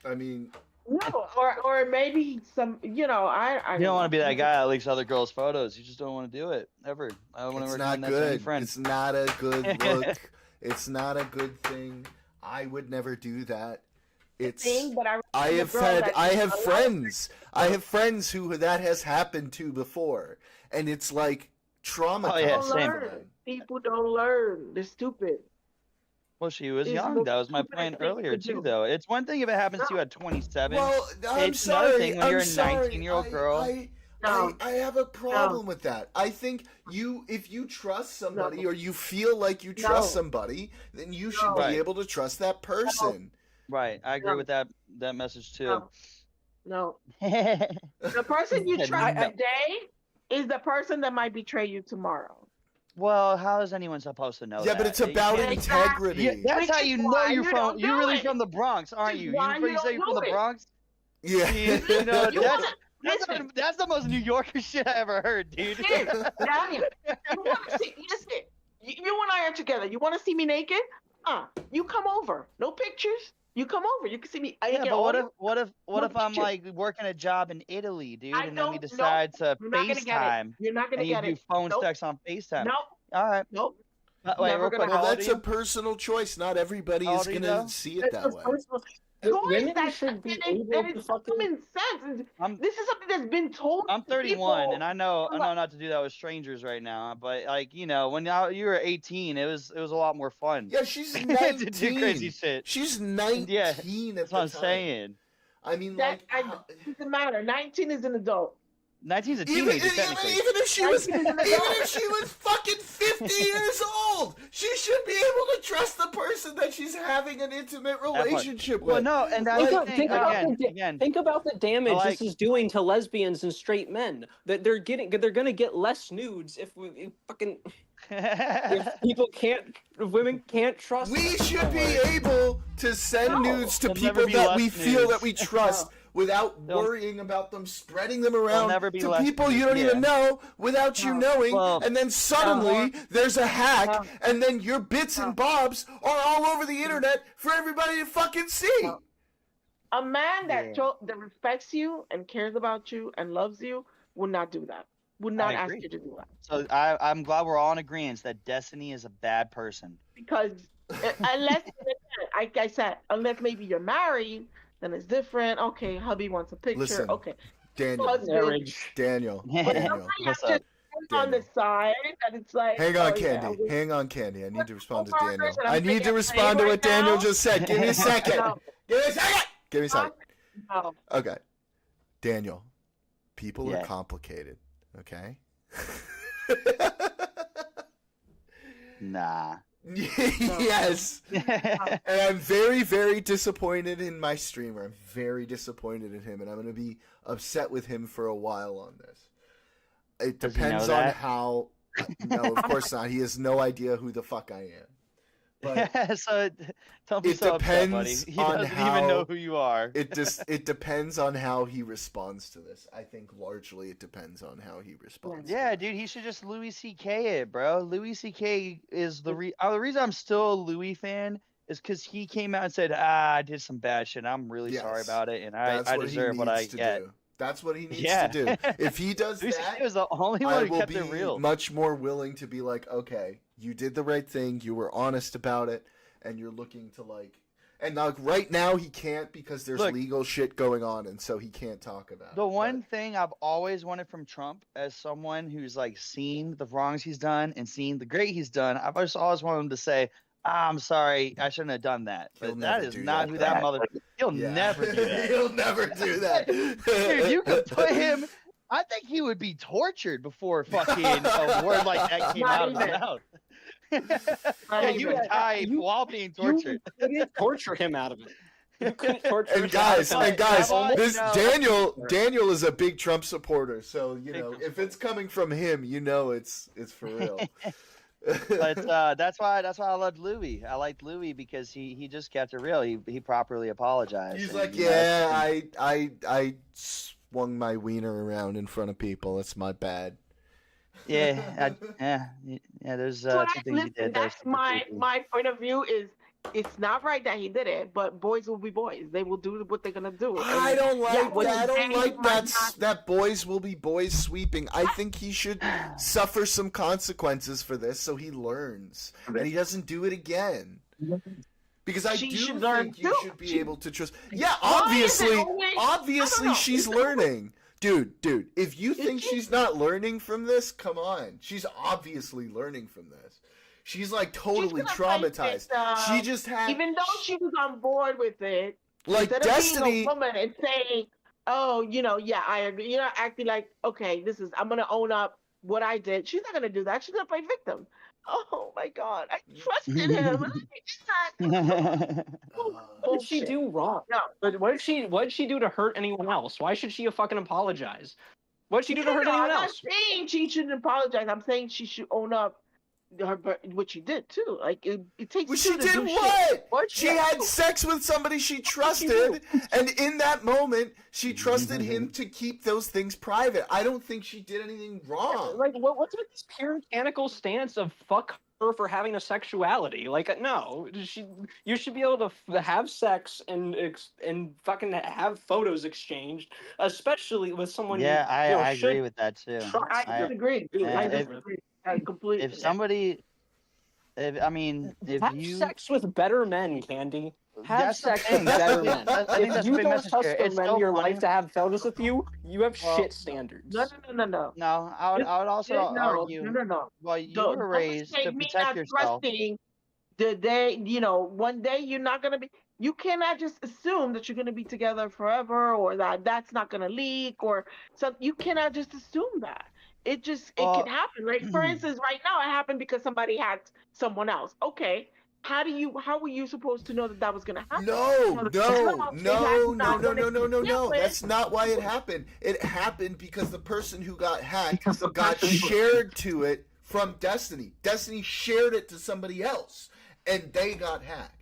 I mean, No, or maybe some, I You don't want to be that know. guy that leaks other girls' photos. You just don't want to do it ever. I don't want It's to not recommend that to any good. friend. It's not a good look. It's not a good thing. I would never do that. It's Thing, but I remember have girl had that I did have a lot of- friends. I have friends who that has happened to before, and it's like traumatizing. Oh, yeah, Don't same. for learn. them. People don't learn. They're stupid. Well, she was It's young. more That was my stupid point thing earlier, to too, do. though. It's one thing if it happens to you at 27. Well, I'm It's another sorry. thing when I'm you're a sorry. 19-year-old girl. No. I have a problem with that. I think if you trust somebody No. or you feel like you trust somebody, then you should No. be Right. able to trust that person. Right. I agree No. with that message, too. No. well, The person you Yeah, trust no. today is the person that might betray you tomorrow. how is anyone supposed to know Yeah, that? but it's about can't- integrity. Yeah, that's Which how is you know why you're you from. don't You're do really it. from the Bronx, aren't Which you? is why You you say you're don't from the do it. Bronx. Yeah. You know, You that's, wanna- listen. that's the most New Yorker shit I ever heard, dude. Daniel, you want to see? Listen, you and I are together. You want to see me naked? You come over. No pictures. You come over. You can see me. I Yeah, get but what all if no I'm picture. like working a job in Italy, dude, I and then we don't know. decide to You're not gonna get it. FaceTime You're not gonna and you get do it. phone Nope. sex on FaceTime. Nope. All right. Nope. Wait, Never real gonna quick. Well, How old that's are a you? personal choice. Not everybody How is old are you, gonna though? see it That's that just way. personal. Women Choice should be that able is to fucking. common sense. I'm This is something that's been told. I'm to 31, people. and I know not to do that with strangers right now, but like when you were 18, it was a lot more fun. Yeah, she's to 19. do crazy shit. She's 19 Yeah, at That's the what I'm time. saying. I mean, That like, doesn't matter. 19 is an adult. 19's a even teenager, technically. if she was 19 is an even adult. if she was fucking 50 years old, she should be able to trust the person that she's having an intimate part. relationship Well, with. no, and that's the Like, thing. think about Again, Think about the damage like- this is doing to lesbians and straight men. That they're gonna get less nudes if if women can't trust. We them. should be able to send No. nudes to There'll never people be that less we feel nudes. that we trust without There'll- worrying about them spreading them around never be to less people nudes, you don't even yeah. know without you No. knowing. Well, and then suddenly there's a hack, No. and then your bits and bobs are all over the internet for everybody to fucking see. No. A man that Yeah. that respects you and cares about you and loves you would not do that. Would not ask agree. you to do that. So I'm glad we're all in agreement that Destiny is a bad person. Because unless, like I said, unless maybe you're married, then it's different. Okay, hubby wants a picture. Listen, Okay. Daniel, Husband, Marriage. Daniel, but Daniel. somebody What's has to up? stand on the Daniel. side that it's like. Hang on, oh, yeah, Candy. Hang on, Candy. I need to respond to Coworkers Daniel. that I'm I need thinking to of respond to saying what right Daniel now. just said. Give me a second. No, Give me a second. Give me a second. no. Okay. Daniel, people Yeah. are complicated, okay? Nah. Yes. And I'm very, very disappointed in my streamer. I'm very disappointed in him, and I'm going to be upset with him for a while on this. It Does he know depends on that? how. No, of course not. He has no idea who the fuck I am. But So don't be it so upset, buddy. depends He on doesn't how- even know who you are. it depends on how he responds to this. I think largely it depends on how he responds. to Yeah, it. dude, he should just Louis C.K. it, bro. Louis C.K. is the reason I'm still aLouis fan is because he came out and said, I did some bad shit. I'm really sorry Yes. about it, and That's I what deserve he what I needs to get. do. That's what he needs Yeah. to do. If he does Louis that, C.K. was the only I one who will kept be it real. much more willing to be like, okay, you did the right thing, you were honest about it, and you're looking to like, and like right now he can't because there's Look. legal shit going on, and so he can't talk about The it. one thing I've always wanted from Trump, as someone who's like seen the wrongs he's done and seen the great he's done, I've just always wanted him to say, I'm sorry, I shouldn't have done that. He'll But never that is do not that, who though. that mother. He'll Yeah. never do that. He'll never do that. Dude, you could put him. I think he would be tortured before fucking a word like that came Not out of his even. mouth. Not Yeah, he even. would die You- while being You tortured. couldn't torture him out of it. You couldn't torture him And guys, out of it. this No. Daniel is a big Trump supporter, so you Big know Trump if it's coming from him, you know it's for real. But that's why I loved Louis. I liked Louis because he just kept it real. He properly apologized. He's and, like, you know, yeah, I swung my wiener around in front of people. That's my bad. yeah. There's So two things he did. that was that's super my creepy. my point of view is it's not right that he did it, but boys will be boys. They will do what they're gonna do. I don't like what that. I don't he's like saying might not- that boys will be boys sweeping. I think he should suffer some consequences for this so he learns and he doesn't do it again. Because I She do should learn think you too. should be able to trust. Yeah, Why is it obviously, always- obviously I don't know. she's It's learning. Dude, if you think she- she's not learning from this, come on. She's obviously learning from this. She's like totally She's gonna fight traumatized. it, She just had even though she was on board with it, like instead Destiny. of being a woman and saying, "Oh, yeah, I agree," you're not acting like, "Okay, I'm gonna own up what I did." She's not gonna do that. She's gonna play victim. Oh my God, I trusted him. What did she do wrong? No. But what did she do to hurt anyone else? Why should she fucking apologize? What did she do to hurt No, anyone I'm not else? saying she shouldn't apologize. I'm saying she should own up what she did too. Like it takes. Well, two she to did do shit. what? What She did- had sex with somebody she trusted, and in that moment, she trusted him to keep those things private. I don't think she did anything wrong. Like, what's with this puritanical stance of fuck her for having a sexuality? Like, no, you should be able to have sex and fucking have photos exchanged, especially with someone. Yeah, I agree should with that too. trust. I disagree. I if- disagree. I completely. If somebody, if have you sex with better men, Candy. Have That's the sex thing. with better That's- men. I think If that's you the big don't message trust here. the It's men so in your funny. life to have photos with you, you have Well, shit standards. No. no, I would also argue. No. Well, you Don't were raised say to me protect not yourself. trusting the day, one day you're not gonna be. You cannot just assume that you're gonna be together forever, or that's not gonna leak, or so. You cannot just assume that. It Well, can happen. Like for instance, right now it happened because somebody had someone else. Okay, how were you supposed to know that was gonna happen? No. Yeah, That's not why it happened. It happened because the person who got hacked Because the got person who- shared to it from Destiny. Destiny shared it to somebody else, and they got hacked.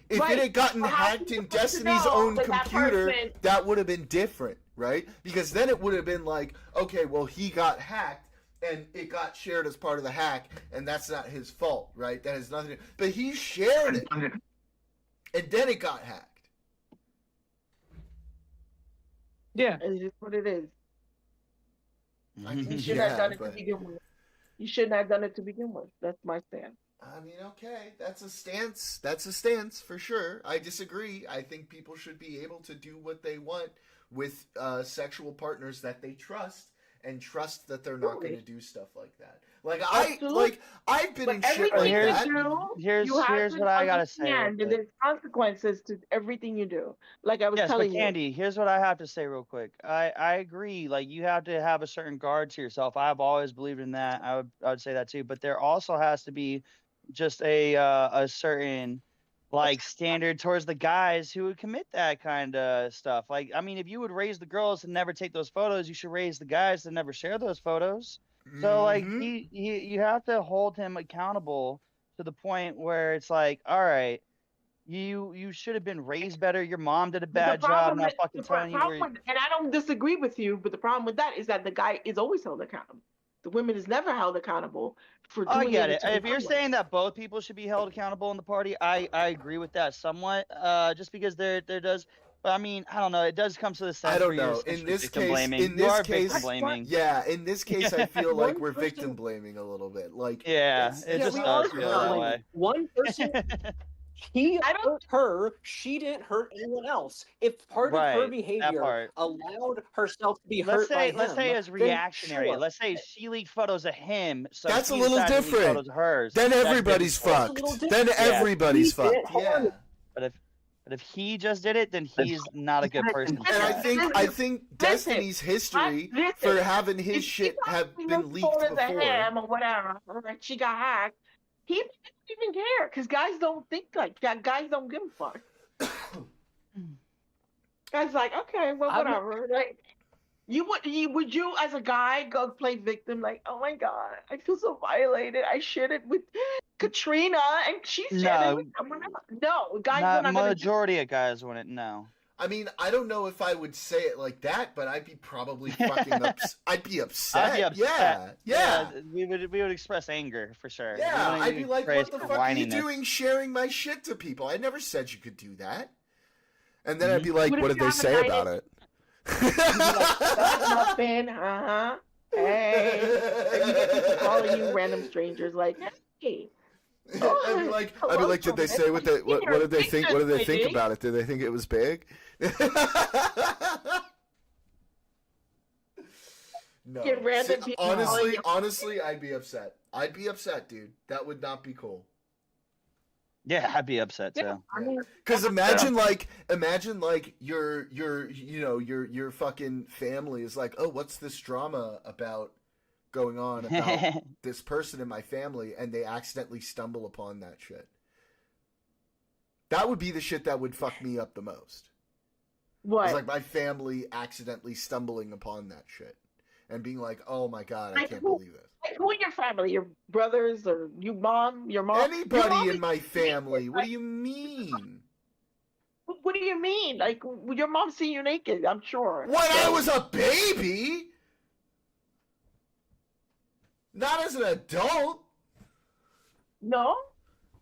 If Right. it had gotten So how are hacked you in supposed to Destiny's know own that computer, person- that would have been different, right? Because then it would have been like, okay, well, he got hacked, and it got shared as part of the hack, and that's not his fault, right? That has nothing to... But he shared it, and then it got hacked. Yeah. It's just what it is. I You mean, shouldn't yeah, have done it but- to begin with. You shouldn't have done it to begin with. That's my stand. I mean, okay, that's a stance. That's a stance for sure. I disagree. I think people should be able to do what they want with sexual partners that they trust and trust that they're not going to do stuff like that. Absolutely. I've been But in shit everything like you that. do, Here's you have to what I gotta say. real understand that quick. there's consequences to everything you do. Like I was Yes, but telling you. Candy, here's what I have to say real quick. I agree. Like you have to have a certain guard to yourself. I've always believed in that. I would say that too. But there also has to be just a certain like standard towards the guys who would commit that kind of stuff. Like I mean, if you would raise the girls to never take those photos, you should raise the guys to never share those photos. So like Mhm. you have to hold him accountable to the point where it's like, all right, you should have been raised better. Your mom did a But bad the job problem not with- fucking the telling you problem where. with- and I don't disagree with you, but the problem with that is that the guy is always held accountable. The women is never held accountable for doing I get it. to the If you're public. saying that both people should be held accountable in the party, I agree with that somewhat. Just because there does, but I mean, I don't know. It does come to the sense I don't where you're know. In essentially this victim case, blaming. in You this are case, victim blaming. Yeah, in this case, I feel like One we're person- victim blaming a little bit. Like, Yeah, it's- it Yeah, just we does all feel do. that Like, way. One person, he I don't- hurt her. She didn't hurt anyone else. If part of her Right, that behavior part. allowed herself to be Let's hurt by say let's him, say it's then reactionary. sure. Let's say she leaked photos of him. So That's a he little decided to leak different. Photos of hers. then That's everybody's different. That's a fucked. little Then different. everybody's He did fucked. harm. Yeah. But if he just did it, then he's not a good person. And I think Listen, Destiny's history listen, for having his if she shit got have these been leaked photos of before. him or whatever, or she got hacked. He didn't even care because guys don't think like that. Guys don't give a fuck. Guys like, okay, well, I'm not- whatever. Like, would you as a guy go play victim? Like, oh my god, I feel so violated. I shared it with Katrina, and she shared it No. with someone else. No, guys are Not not gonna. majority of guys wouldn't know. I mean, I don't know if I would say it like that, but I'd be probably fucking I'd be upset. I'd be upset. Yeah. we would express anger for sure. We Yeah, wouldn't I'd be even like, express what the fuck are you whininess. doing sharing my shit to people? I never said you could do that. And then I'd Mhm. be like, What if what did you they have a say night about in- it? That's nothing. Hey. And you get people calling you random strangers like, hey. I'd be like, did they say what did they think? What did they think about it? Did they think it was big? No. Get random See, people calling you- honestly, I'd be upset. I'd be upset, dude. That would not be cool. Yeah, I'd be upset too. Yeah, I mean, Because imagine like your fucking family is like, oh, what's this drama about going on about this person in my family, and they accidentally stumble upon that shit. That would be the shit that would fuck me up the most. what? It's like my family accidentally stumbling upon that shit and being like, oh my god, I Like can't who? believe this. Like, who in your family? Your brothers or your mom? Your mom? Your Anybody mom in is- my family? What do you mean? What do you mean? Like your mom see you naked? I'm sure. When I was a baby? Not as an adult. No.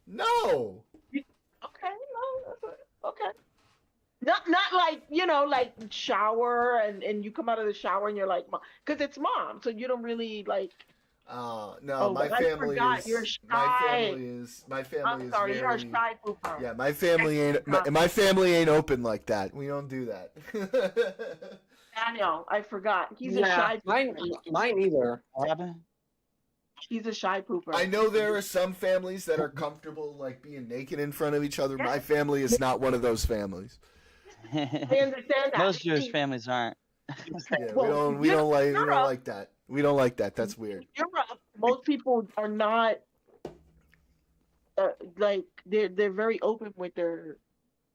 No. Okay. No. Okay. Not like like shower and you come out of the shower and you're like, because it's mom, so you don't really like. No, Oh, my I family forgot, is. you're My family I'm is sorry, very. you're a shy pooper. Yeah, my family ain't. My family ain't open like that. We don't do that. Daniel, I forgot. He's a Yeah, shy. mine either. What happened? He's a shy pooper. I know there are some families that are comfortable like being naked in front of each other. My family is not one of those families. I understand that. Most Jewish families aren't. Yeah, Well, we don't Europe- like that. We don't like that. That's weird. Europe, most people are not like they're very open with their,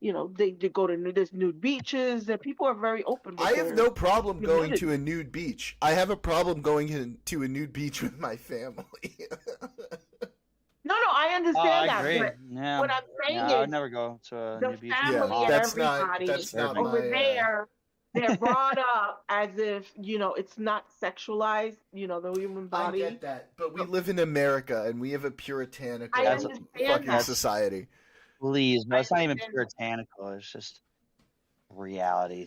they go to there's nude beaches and people are very open. With I have no problem going nudity. to a nude beach. I have a problem going to a nude beach with my family. No, I Oh, understand I that. agree. But Yeah. what I'm saying Yeah, I would is never go to a the new beach. family with my and mom. everybody that's not over my, there, they're brought up as if it's not sexualized. The human I body. get that, but we live in America and we have a puritanical I understand fucking that. society. Please, but it's not even understand. puritanical. It's just reality.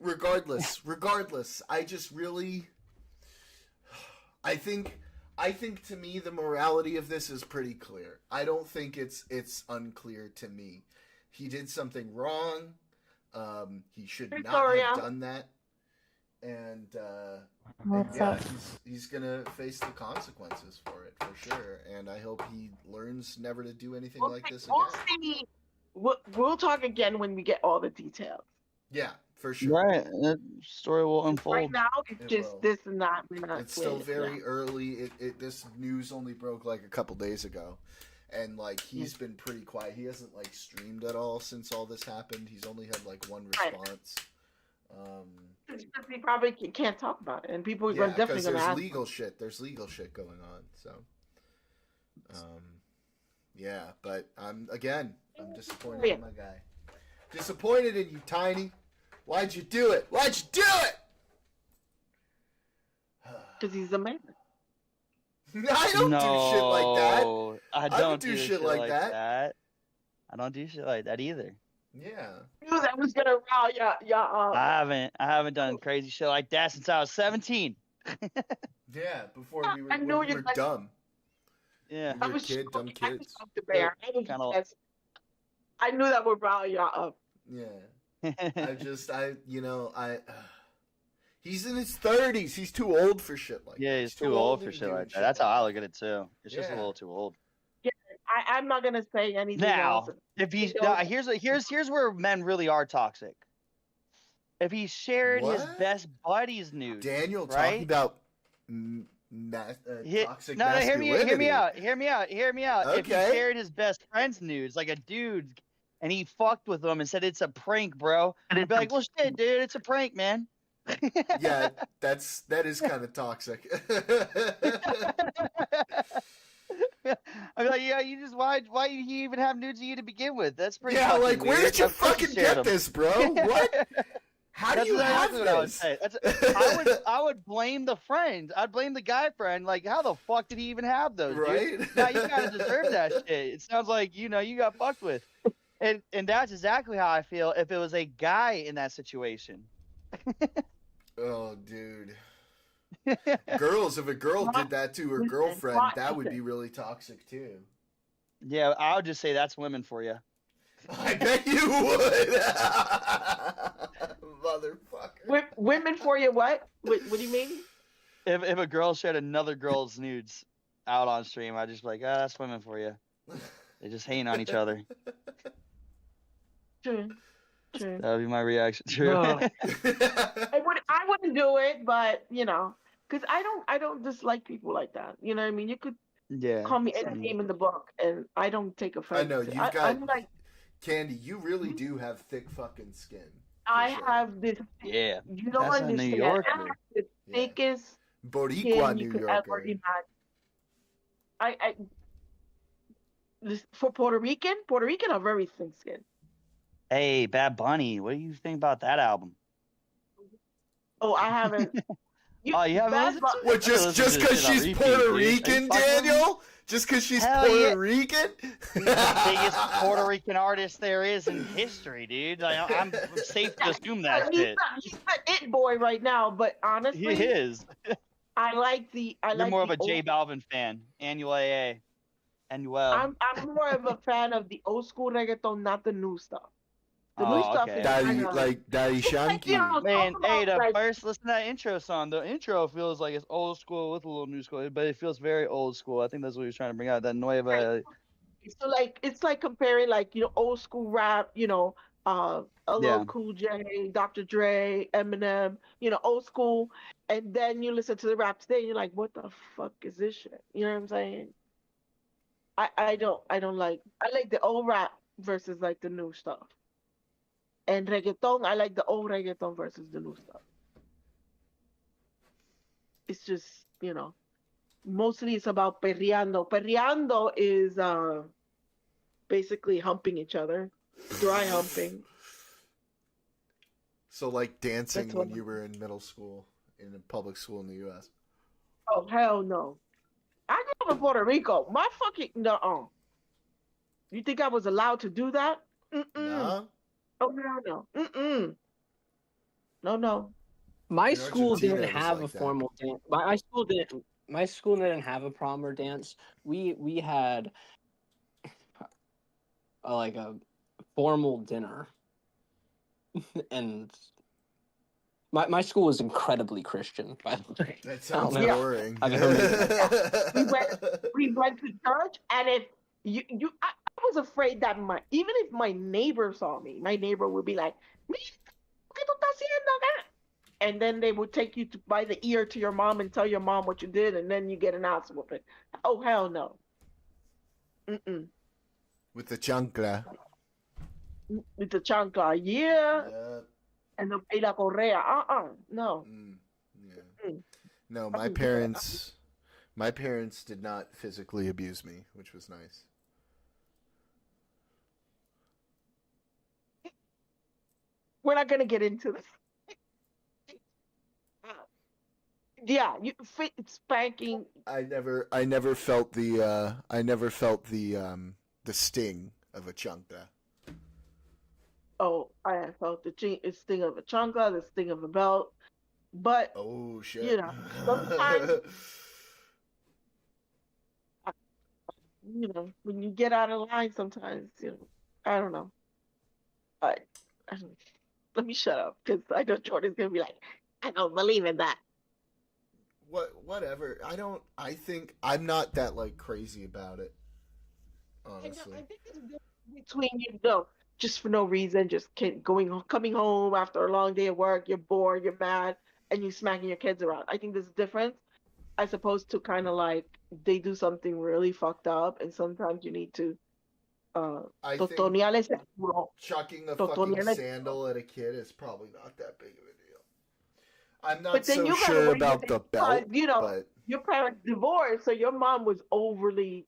Regardless, I just really, I think to me the morality of this is pretty clear. I don't think it's unclear to me. He did something wrong. He should not Victoria. have done that. And What's yeah, up? he's gonna face the consequences for it for sure. And I hope he learns never to do anything like this We'll again. see. We'll talk again when we get all the details. Yeah, for sure. Right. That story will Right unfold. now, it's It just will. this and that. We're not It's still with it, very yeah. early. This news only broke like a couple days ago, and like he's been pretty quiet. He hasn't like streamed at all since all this happened. He's only had like one Right. response. It's because we probably can't talk about it, and people are Yeah, definitely because going to there's ask. legal shit. There's legal shit going on. So, yeah. But I'm disappointed in my guy. Disappointed in you, Tiny. Why'd you do it? Why'd you do it? Because he's a man. I don't do shit like that. I don't don't do do shit shit like like that. that. I don't do shit like that either. Yeah. I knew that was going to rile ya up. I haven't done crazy shit like that since I was 17. Yeah. Before we were, I know when we you're were like- dumb. Yeah. You're a kid, dumb I kids. was the bear. Kinda- I knew that would rile ya up. Yeah. He's in his 30s. He's too old for shit like that. Yeah, he's too old to for be shit doing like that. That's how I look at it too. It's just a Yeah. little too old. I'm not going to say anything Now, else. if he's You know- here's where men really are toxic. If he shared his What? best buddy's news, Daniel right? talking about He- toxic no, hear me masculinity. out. Hear me out. If he Okay. shared his best friend's news, like a dude, and he fucked with him and said it's a prank, bro, I'd be like, well, shit, dude, it's a prank, man. Yeah, that is kind of toxic. I'm like, yeah, you just why do you even have nudes of you to begin with? That's pretty. Yeah, fucking like, where weird. did you Of course fucking shared get them. this, bro? What? How do That's you have exactly what I would this? say. I would blame the friend. I'd blame the guy friend. Like, how the fuck did he even have those, dude? Right? Now you gotta deserve that shit. It sounds like you got fucked with. And that's exactly how I feel if it was a guy in that situation. Oh, dude. Girls, if a girl did that to her Listen, girlfriend, why- that would listen. be really toxic too. Yeah, I would just say that's women for you. I bet you would. Motherfucker. Women for you, what? What do you mean? If a girl shared another girl's nudes out on stream, I'd just be like, oh, that's women for you. They just hating on each other. True. True. That would be my reaction. True. No. I wouldn't do it, but because I don't dislike people like that. You know what I mean? You could Yeah. call me any name in the book, and I don't take offense. I know, you've got- I'm like, Candy, you really do have thick fucking skin. I sure. have this. Yeah. You don't That's a understand. New Yorker. I have the Yeah. thickest Boricua skin New you could Yorker. ever imagine. For Puerto Rican are very thin skin. Hey, Bad Bunny, what do you think about that album? Oh, I haven't. Oh, you haven't Bad listened Bu- to it? What, just Listen to because this shit on she's repeat, Puerto dude. Are you Rican, fucking with me? Daniel? Just because she's Hell Puerto yeah. Rican? He's the biggest Puerto Rican artist there is in history, dude. Like, I'm safe to assume that shit. He's the it boy right now, but He honestly, is. I like the. I You're like more of the a J old- Balvin fan. Annual AA. Annuel. I'm more of a fan of the old school reggaeton, not the new stuff. The new Oh, stuff okay. is Daddy, kinda- like Daddy It's like, Shanky. you know, Man, talk hey, about, the like, first listen to that intro song. The intro feels like it's old school with a little new school, but it feels very old school. I think that's what he was trying to bring out. That Nueva. So like it's like comparing like old school rap, LL Yeah. Cool J, Dr. Dre, Eminem, old school, and then you listen to the rap today and you're like, what the fuck is this shit? You know what I'm saying? I like the old rap versus like the new stuff. And reggaeton, I like the old reggaeton versus the new stuff. It's just, mostly it's about perreando. Perreando is basically humping each other, dry humping. So, like dancing That's when what- you were in middle school, in a public school in the U.S. Oh hell no! I grew up in Puerto Rico. My fucking no. You think I was allowed to do that? Nah? Oh no. No. My In school Argentina, didn't it was have like a that. formal dance. My school didn't. My school didn't have a prom or dance. We had like a formal dinner, and my school was incredibly Christian. By the way, That sounds know. boring. I've heard We went to church, and if I was afraid that even if my neighbor saw me, my neighbor would be like, "¿Qué tú estás haciendo acá?" And then they would take you by the ear to your mom and tell your mom what you did, and then you get an ass whooping. Oh hell no. With the chancla. With the chancla, yeah, Yeah. and the y la correa, no. Yeah. Mm. No, Fucking my parents did not physically abuse me, which was nice. We're not gonna get into this. Yeah, spanking. I never felt the sting of a chancla. Oh, I felt the sting of a chancla, the sting of a belt, but Oh shit. sometimes when you get out of line, sometimes I don't know. I don't, let me shut up because I know Jordan's gonna be like, I don't believe in that. Whatever. I think I'm not that like crazy about it. Honestly. I think it's between just for no reason, just coming home after a long day of work, you're bored, you're mad, and you smacking your kids around. I think there's a difference, as opposed to kind of like they do something really fucked up, and sometimes you need to I think totonearles el culo. chucking a Totonearles- fucking sandal at a kid is probably not that big of a deal. I'm not But then so you gotta sure raise about it the because, belt, but your parents divorced, so your mom was overly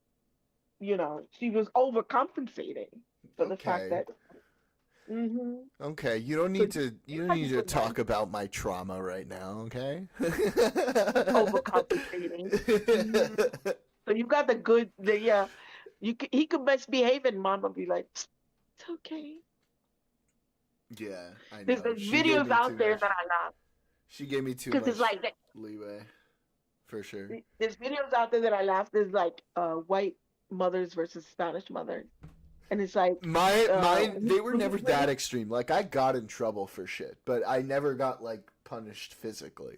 she was overcompensating for the fact Okay. that. Hmm. Okay, you don't need to talk about my trauma right now, okay? Overcompensating. So you got yeah. He could misbehave and mom would be like, it's okay. Yeah, I know. There's She gave videos me out too there much. that I love. She gave me too Because it's much like, leeway, for sure. there's videos out there that I laugh. There's like white mothers versus Spanish mothers. And it's like, Mine, they were never that extreme. Like, I got in trouble for shit, but I never got, like, punished physically.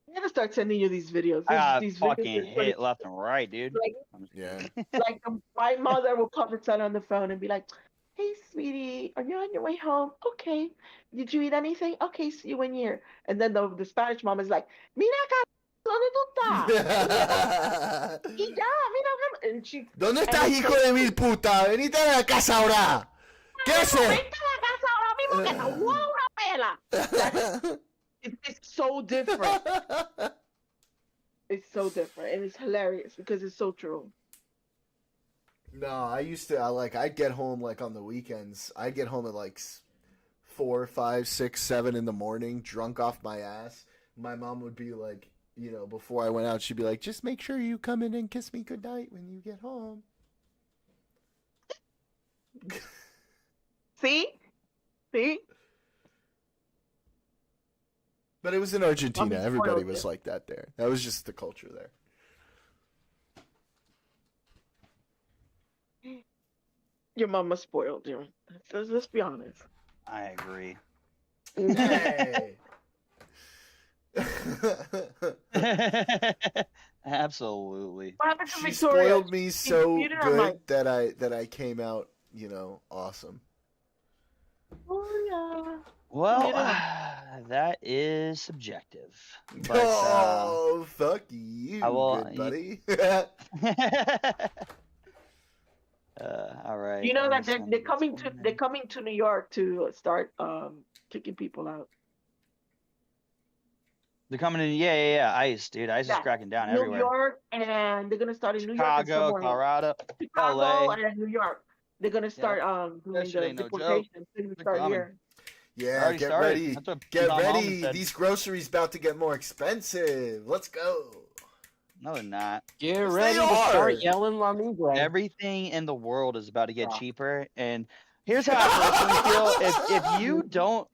I'm gonna start sending you these videos. I got These fucking videos hit left and right, dude. like, Yeah. like my mother will call her son on the phone and be like, "Hey, sweetie, are you on your way home? Okay. Did you eat anything? Okay, see you when you're here." And then the Spanish mom is like, "Mira acá, ¿dónde tú estás? Y ya, mira acá." And she. ¿Dónde estás, hijo de mil puta? Venite a la casa ahora. ¿Qué haces? Vente a la casa ahora mismo que te voy a una pela. It's so different. It's so different, and it's hilarious because it's so true. No, I'd get home, like, on the weekends. I'd get home at, like, 4, 5, 6, 7 in the morning, drunk off my ass. My mom would be like, before I went out, she'd be like, just make sure you come in and kiss me goodnight when you get home. See? But it was in Argentina. I'm Everybody spoiled, was yeah. like that there. That was just the culture there. Your mama spoiled you. Let's be honest. I agree. Hey. Absolutely. What happened to She Victoria? spoiled me so cheated on my- good that I came out, awesome. Oh, Well, Yeah. that is subjective. But, Oh, fuck you, I will- good buddy. all right. You know I'm that sending they're this coming one to in. they're coming to New York to start kicking people out. They're coming in. Yeah. ICE, dude. ICE is Yeah. cracking down New everywhere. York, and they're gonna start in New York and Chicago, somewhere else. Colorado, Chicago LA. and New York. They're gonna start doing That shit the ain't no joke. deportation. They're gonna They're start coming. here. Yeah, Already get started. ready. That's what Get Tom Holland ready. said. These groceries about to get more expensive. Let's go. No, they're not. Get Yes, ready they to are. start yelling La Migra. Everything in the world is about to get Yeah. cheaper. And here's how I personally feel: if you don't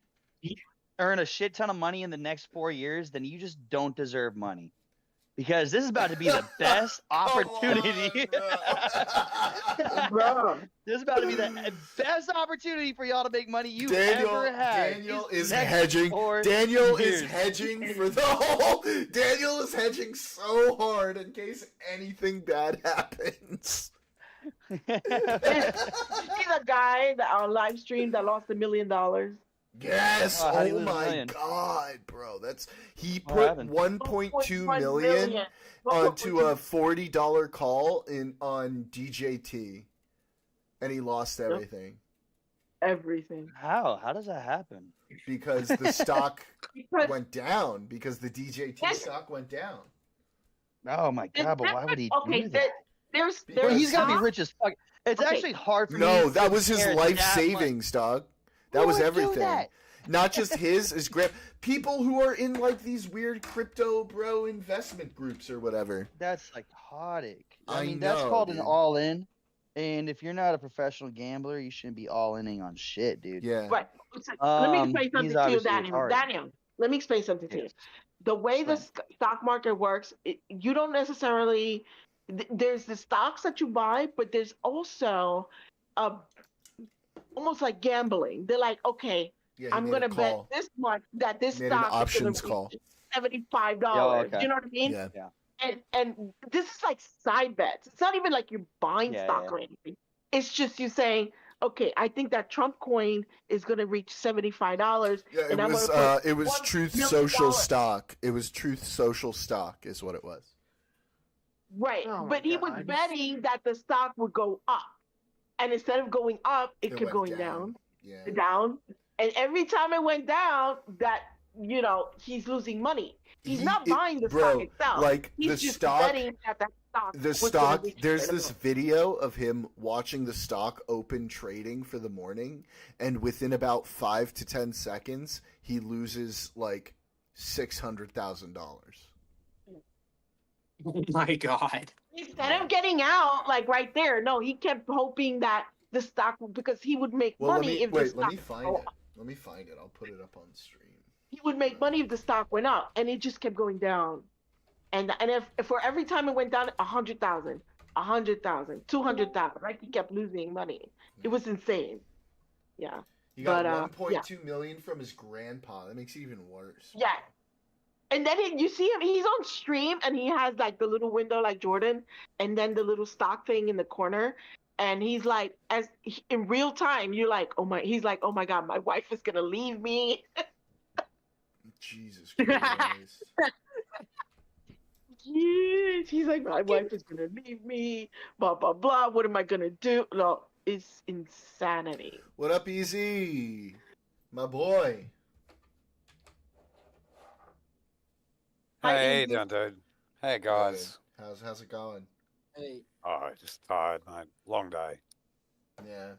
earn a shit ton of money in the next 4 years, then you just don't deserve money. Because this is about to be the best opportunity. Bro, This is about to be the best opportunity for y'all to make money you Daniel, ever had. Daniel These is next hedging. 4 Daniel is years. hedging for the whole. Daniel is hedging so hard in case anything bad happens. he's a guy that on live stream that lost $1 million. Yes. Oh, how'd he Oh lose a my million? god, bro. He What put happened? 1.2 million onto a $40 call on DJT, and he lost everything everything. How? How does that happen? because the stock Because went down. Because the DJT Yes. stock went down. Oh my god! But why would he okay, do that? there's Well, Well, there's he's got to be stock- rich as fuck. It's Okay. actually hard for me. No, to that was his compare life that much. savings, dog. That Who was would do everything. that? Not just his grip. People who are in like these weird crypto bro investment groups or whatever. That's psychotic. I I mean, that's know, called dude. an all-in. And if you're not a professional gambler, you shouldn't be all-inning on shit, dude. Yeah. Right. Let me explain He's something to you, obviously Daniel. retarded. Daniel, let me explain something to you. Yes. The way the Explain. stock market works, you don't necessarily. There's the stocks that you buy, but there's also almost like gambling. They're like, okay, Yeah, he I'm made a gonna bet call. this much that this Made an stock options is gonna call. reach $75. Yeah, okay. You know what I mean? Yeah. And this is like side bets. It's not even like you're buying Yeah, stock yeah. or anything. It's just you saying, okay, I think that Trump coin is going to reach $75. Yeah, it and I'm was gonna put it was $1 Truth million. Social stock. It was Truth Social stock is what it was. Right. Oh my But he was God. betting that the stock would go up. And instead of going up, it kept went going down. Yeah. Down. And every time it went down, that he's losing money. He's He- not it- buying the bro, stock itself. like, He's the just stock- betting that stock. The was gonna stock, be there's cheaper. this video of him watching the stock open trading for the morning, and within about 5 to 10 seconds, he loses like $600,000. Oh my god. Instead of getting out, like right there, no, he kept hoping that the stock, because he would make Well, money if the let stock me find go it. up. Let me find it. I'll put it up on the stream. He would make money if the stock went up, and it just kept going down. And if for every time it went down, 100,000, 100,000, 200,000, right? He kept losing money. It was insane. Yeah. He got But, 1.2 million from his grandpa. That makes it even worse. Yeah. And then you see him, he's on stream and he has like the little window like Jordan, and then the little stock thing in the corner. And he's like, in real time, you're like, he's like, oh my God, my wife is going to leave me. Jesus Christ. Yes. He's like, my wife is going to leave me, blah, blah, blah. What am I going to do? No, it's insanity. What up, Easy? My boy. Hi, Hey, how you Izzy. doing, dude? Hey, guys. How's it going? Hey. Oh, just tired, mate. Long day. Yeah.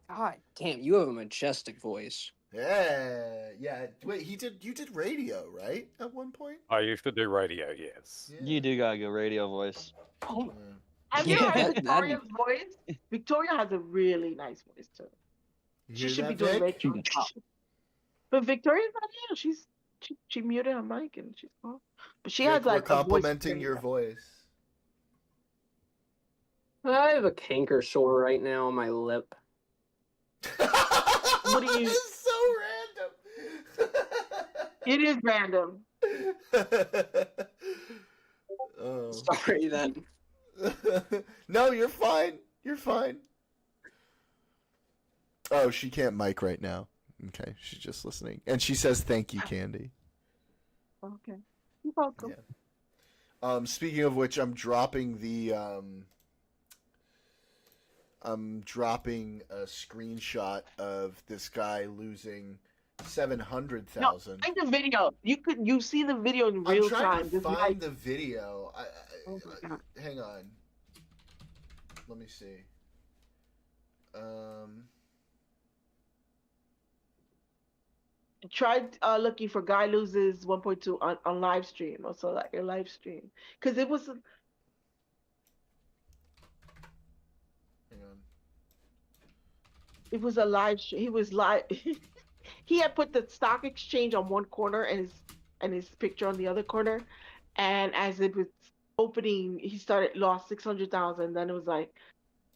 God damn, you have a majestic voice. Yeah. Wait, you did radio, right? At one point? I used to do radio, yes. Yeah. You do got a good radio voice. Oh, Yeah. Have you Yeah, heard that- Victoria's voice? Victoria has a really nice voice too. You She hear should be that, doing Vic? radio. But Victoria's not here. She muted her mic and she's gone. But she Vic, has like we're a voice complimenting very your nice. voice. I have a canker sore right now on my lip. What do you- It's so random. It is random. Oh. Sorry then. No, you're fine. You're fine. Oh, she can't mic right now. Okay, she's just listening. And she says thank you, Candy. Okay. You're welcome. Yeah. Speaking of which, I'm dropping a screenshot of this guy losing 700,000. Find the video. You see the video in real I'm trying time. to This guy- find the video. Oh my God. Hang on. Let me see. tried looking for guy loses 1.2 on live stream, also like a live stream, because it was Hang on. it was a live stream. He was live. He had put the stock exchange on one corner and his picture on the other corner, and as it was opening, he lost 600,000. Then it was like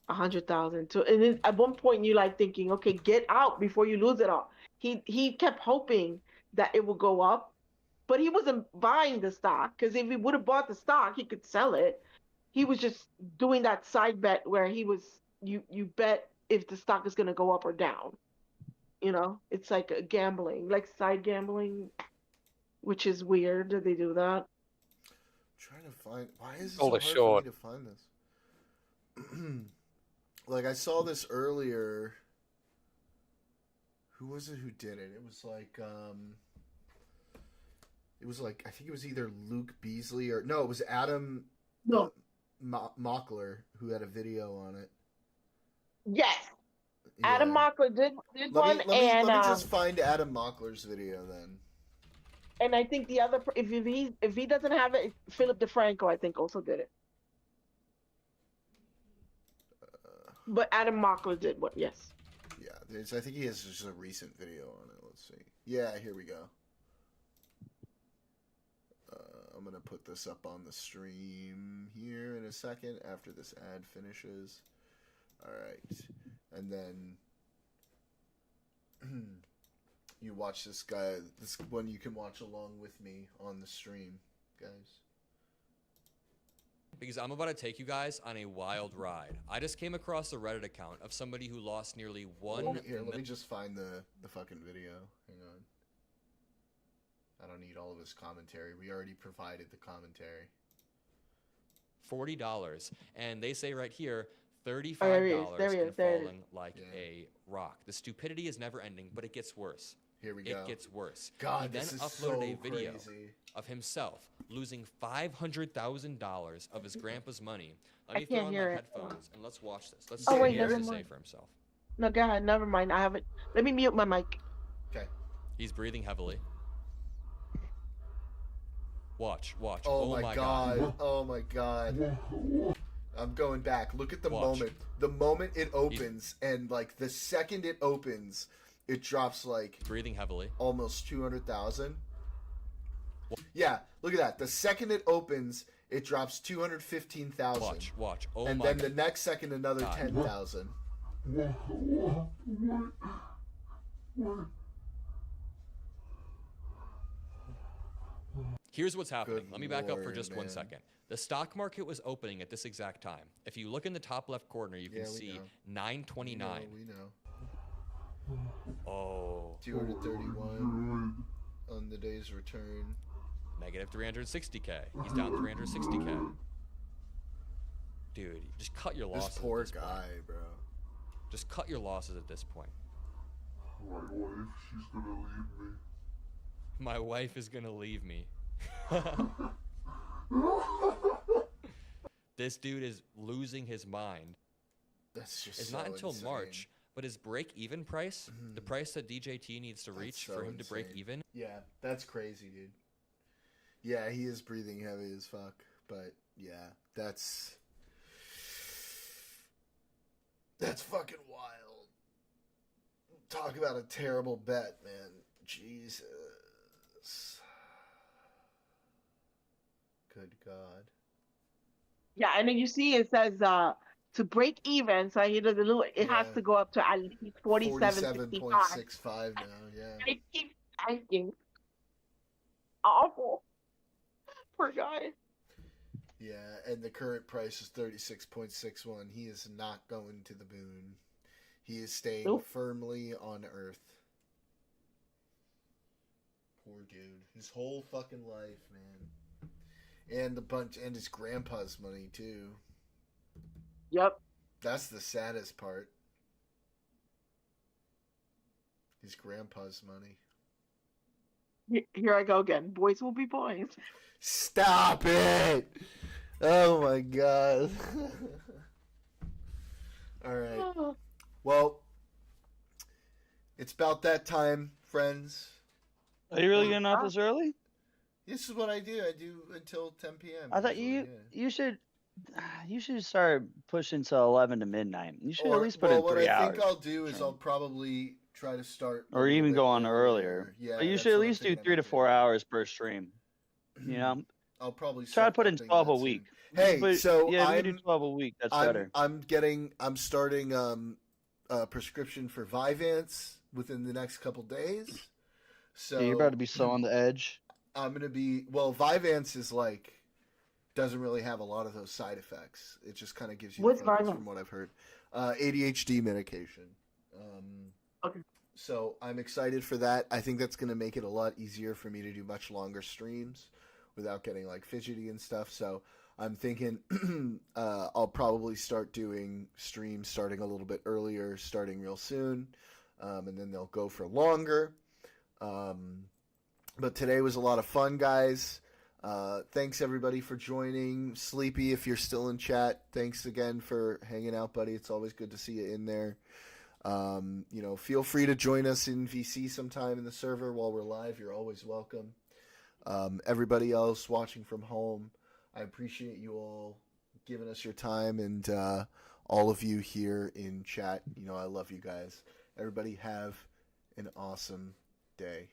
100,000. So and then at one point you're like thinking, okay, get out before you lose it all. He kept hoping that it would go up, but he wasn't buying the stock, because if he would have bought the stock, he could sell it. He was just doing that side bet where you bet if the stock is going to go up or down. It's like a gambling, like side gambling, which is weird that they do that. I'm trying to find. Why is it so All hard the short. for me to find this? Like, I saw this earlier. Who was it who did it? It was like I think it was either Luke Beasley or no, it was Adam No. Mockler who had a video on it. Yes, Adam Yeah. Mockler did one, Let me and just find Adam Mockler's video then. and I think the other, if he doesn't have it, Philip DeFranco I think also did it. But Adam Mockler did one, yes. Yeah, I think he has just a recent video on it. Let's see. Yeah, here we go. I'm gonna put this up on the stream here in a second after this ad finishes. All right, and then you watch this guy. This one you can watch along with me on the stream, guys. Because I'm about to take you guys on a wild ride. I just came across a Reddit account of somebody who lost nearly Let me just find the fucking video. Hang on. I don't need all of his commentary. We already provided the commentary. $40, and they say right here, There $35 he is, there he and is, there it is. falling like Yeah. a rock. The stupidity is never ending, but it gets worse. Here we It go. gets worse. God, He then this is uploaded a so video crazy. of himself losing $500,000 of his grandpa's money. Let I me throw can't on hear my it. headphones and let's watch this. Let's Oh, see what wait, he has never to say mind. for himself. No, go ahead. Never mind. I haven't. Let me mute my mic. Okay. He's breathing heavily. Watch. Oh, my god. Oh my god. I'm going back. Look at the Watch. moment. The moment it opens, and like the second it opens, it drops like Breathing heavily. almost 200,000. Yeah, look at that. The second it opens, it drops 215,000. Watch. Oh And my then god. the next second, another God. 10,000. Here's what's happening. Good Let me back up for lord, just 1 man. second. The stock market was opening at this exact time. If you look in the top left corner, you can Yeah, we see know. 929. We know. Oh, 231 on the day's return. negative 360K. He's down 360K. Dude, just cut your losses. This poor at this point. guy, bro. Just cut your losses at this point. My wife, she's gonna leave me. My wife is gonna leave me. This dude is losing his mind. That's just It's so not until insane. March, but his break-even price, the price that DJT needs to That's reach so for him to break insane. even, Yeah, that's crazy, dude. Yeah, he is breathing heavy as fuck. But yeah, that's fucking wild. Talk about a terrible bet, man. Jesus. Good God. Yeah, and then you see it says to break even. So he does a little. It has Yeah. to go up to at least 47.65. 47.65 now, yeah. I keep typing. Awful. Poor guy. Yeah, and the current price is 36.61. He is not going to the moon. He is staying Nope. firmly on Earth. Poor dude. His whole fucking life, man. And his grandpa's money too. Yep. That's the saddest part. His grandpa's money. Here I go again. Boys will be boys. Stop it! Oh my god. Alright. Well, it's about that time, friends. Are you really getting off this early? This is what I do. I do until 10 p.m. I thought usually, you should start pushing to 11 to midnight. You should Or, at least put well, in what 3 I hours. think I'll do is I'll probably try to start a Or little even bit go on earlier. Yeah, But you that's should at what I'm least do thinking 3 I to might 4 do. hours per stream. You know, I'll probably try to start put in upping 12 that a soon. week. Hey, But, so yeah, if you do I'm 12 a week, that's better. I'm starting a prescription for Vyvanse within the next couple days. So Yeah, you're about to be so on the edge. I'm gonna be Vyvanse is like doesn't really have a lot of those side effects. It just kind of gives you What's focus Vyvanse? from what I've heard. ADHD medication. Okay. So I'm excited for that. I think that's gonna make it a lot easier for me to do much longer streams without getting like fidgety and stuff. So I'm thinking I'll probably start doing streams starting a little bit earlier, starting real soon, and then they'll go for longer. But today was a lot of fun, guys. Thanks everybody for joining. Sleepy, if you're still in chat, thanks again for hanging out, buddy. It's always good to see you in there. Feel free to join us in VC sometime in the server while we're live. You're always welcome. Everybody else watching from home, I appreciate you all giving us your time, and all of you here in chat. I love you guys. Everybody have an awesome day.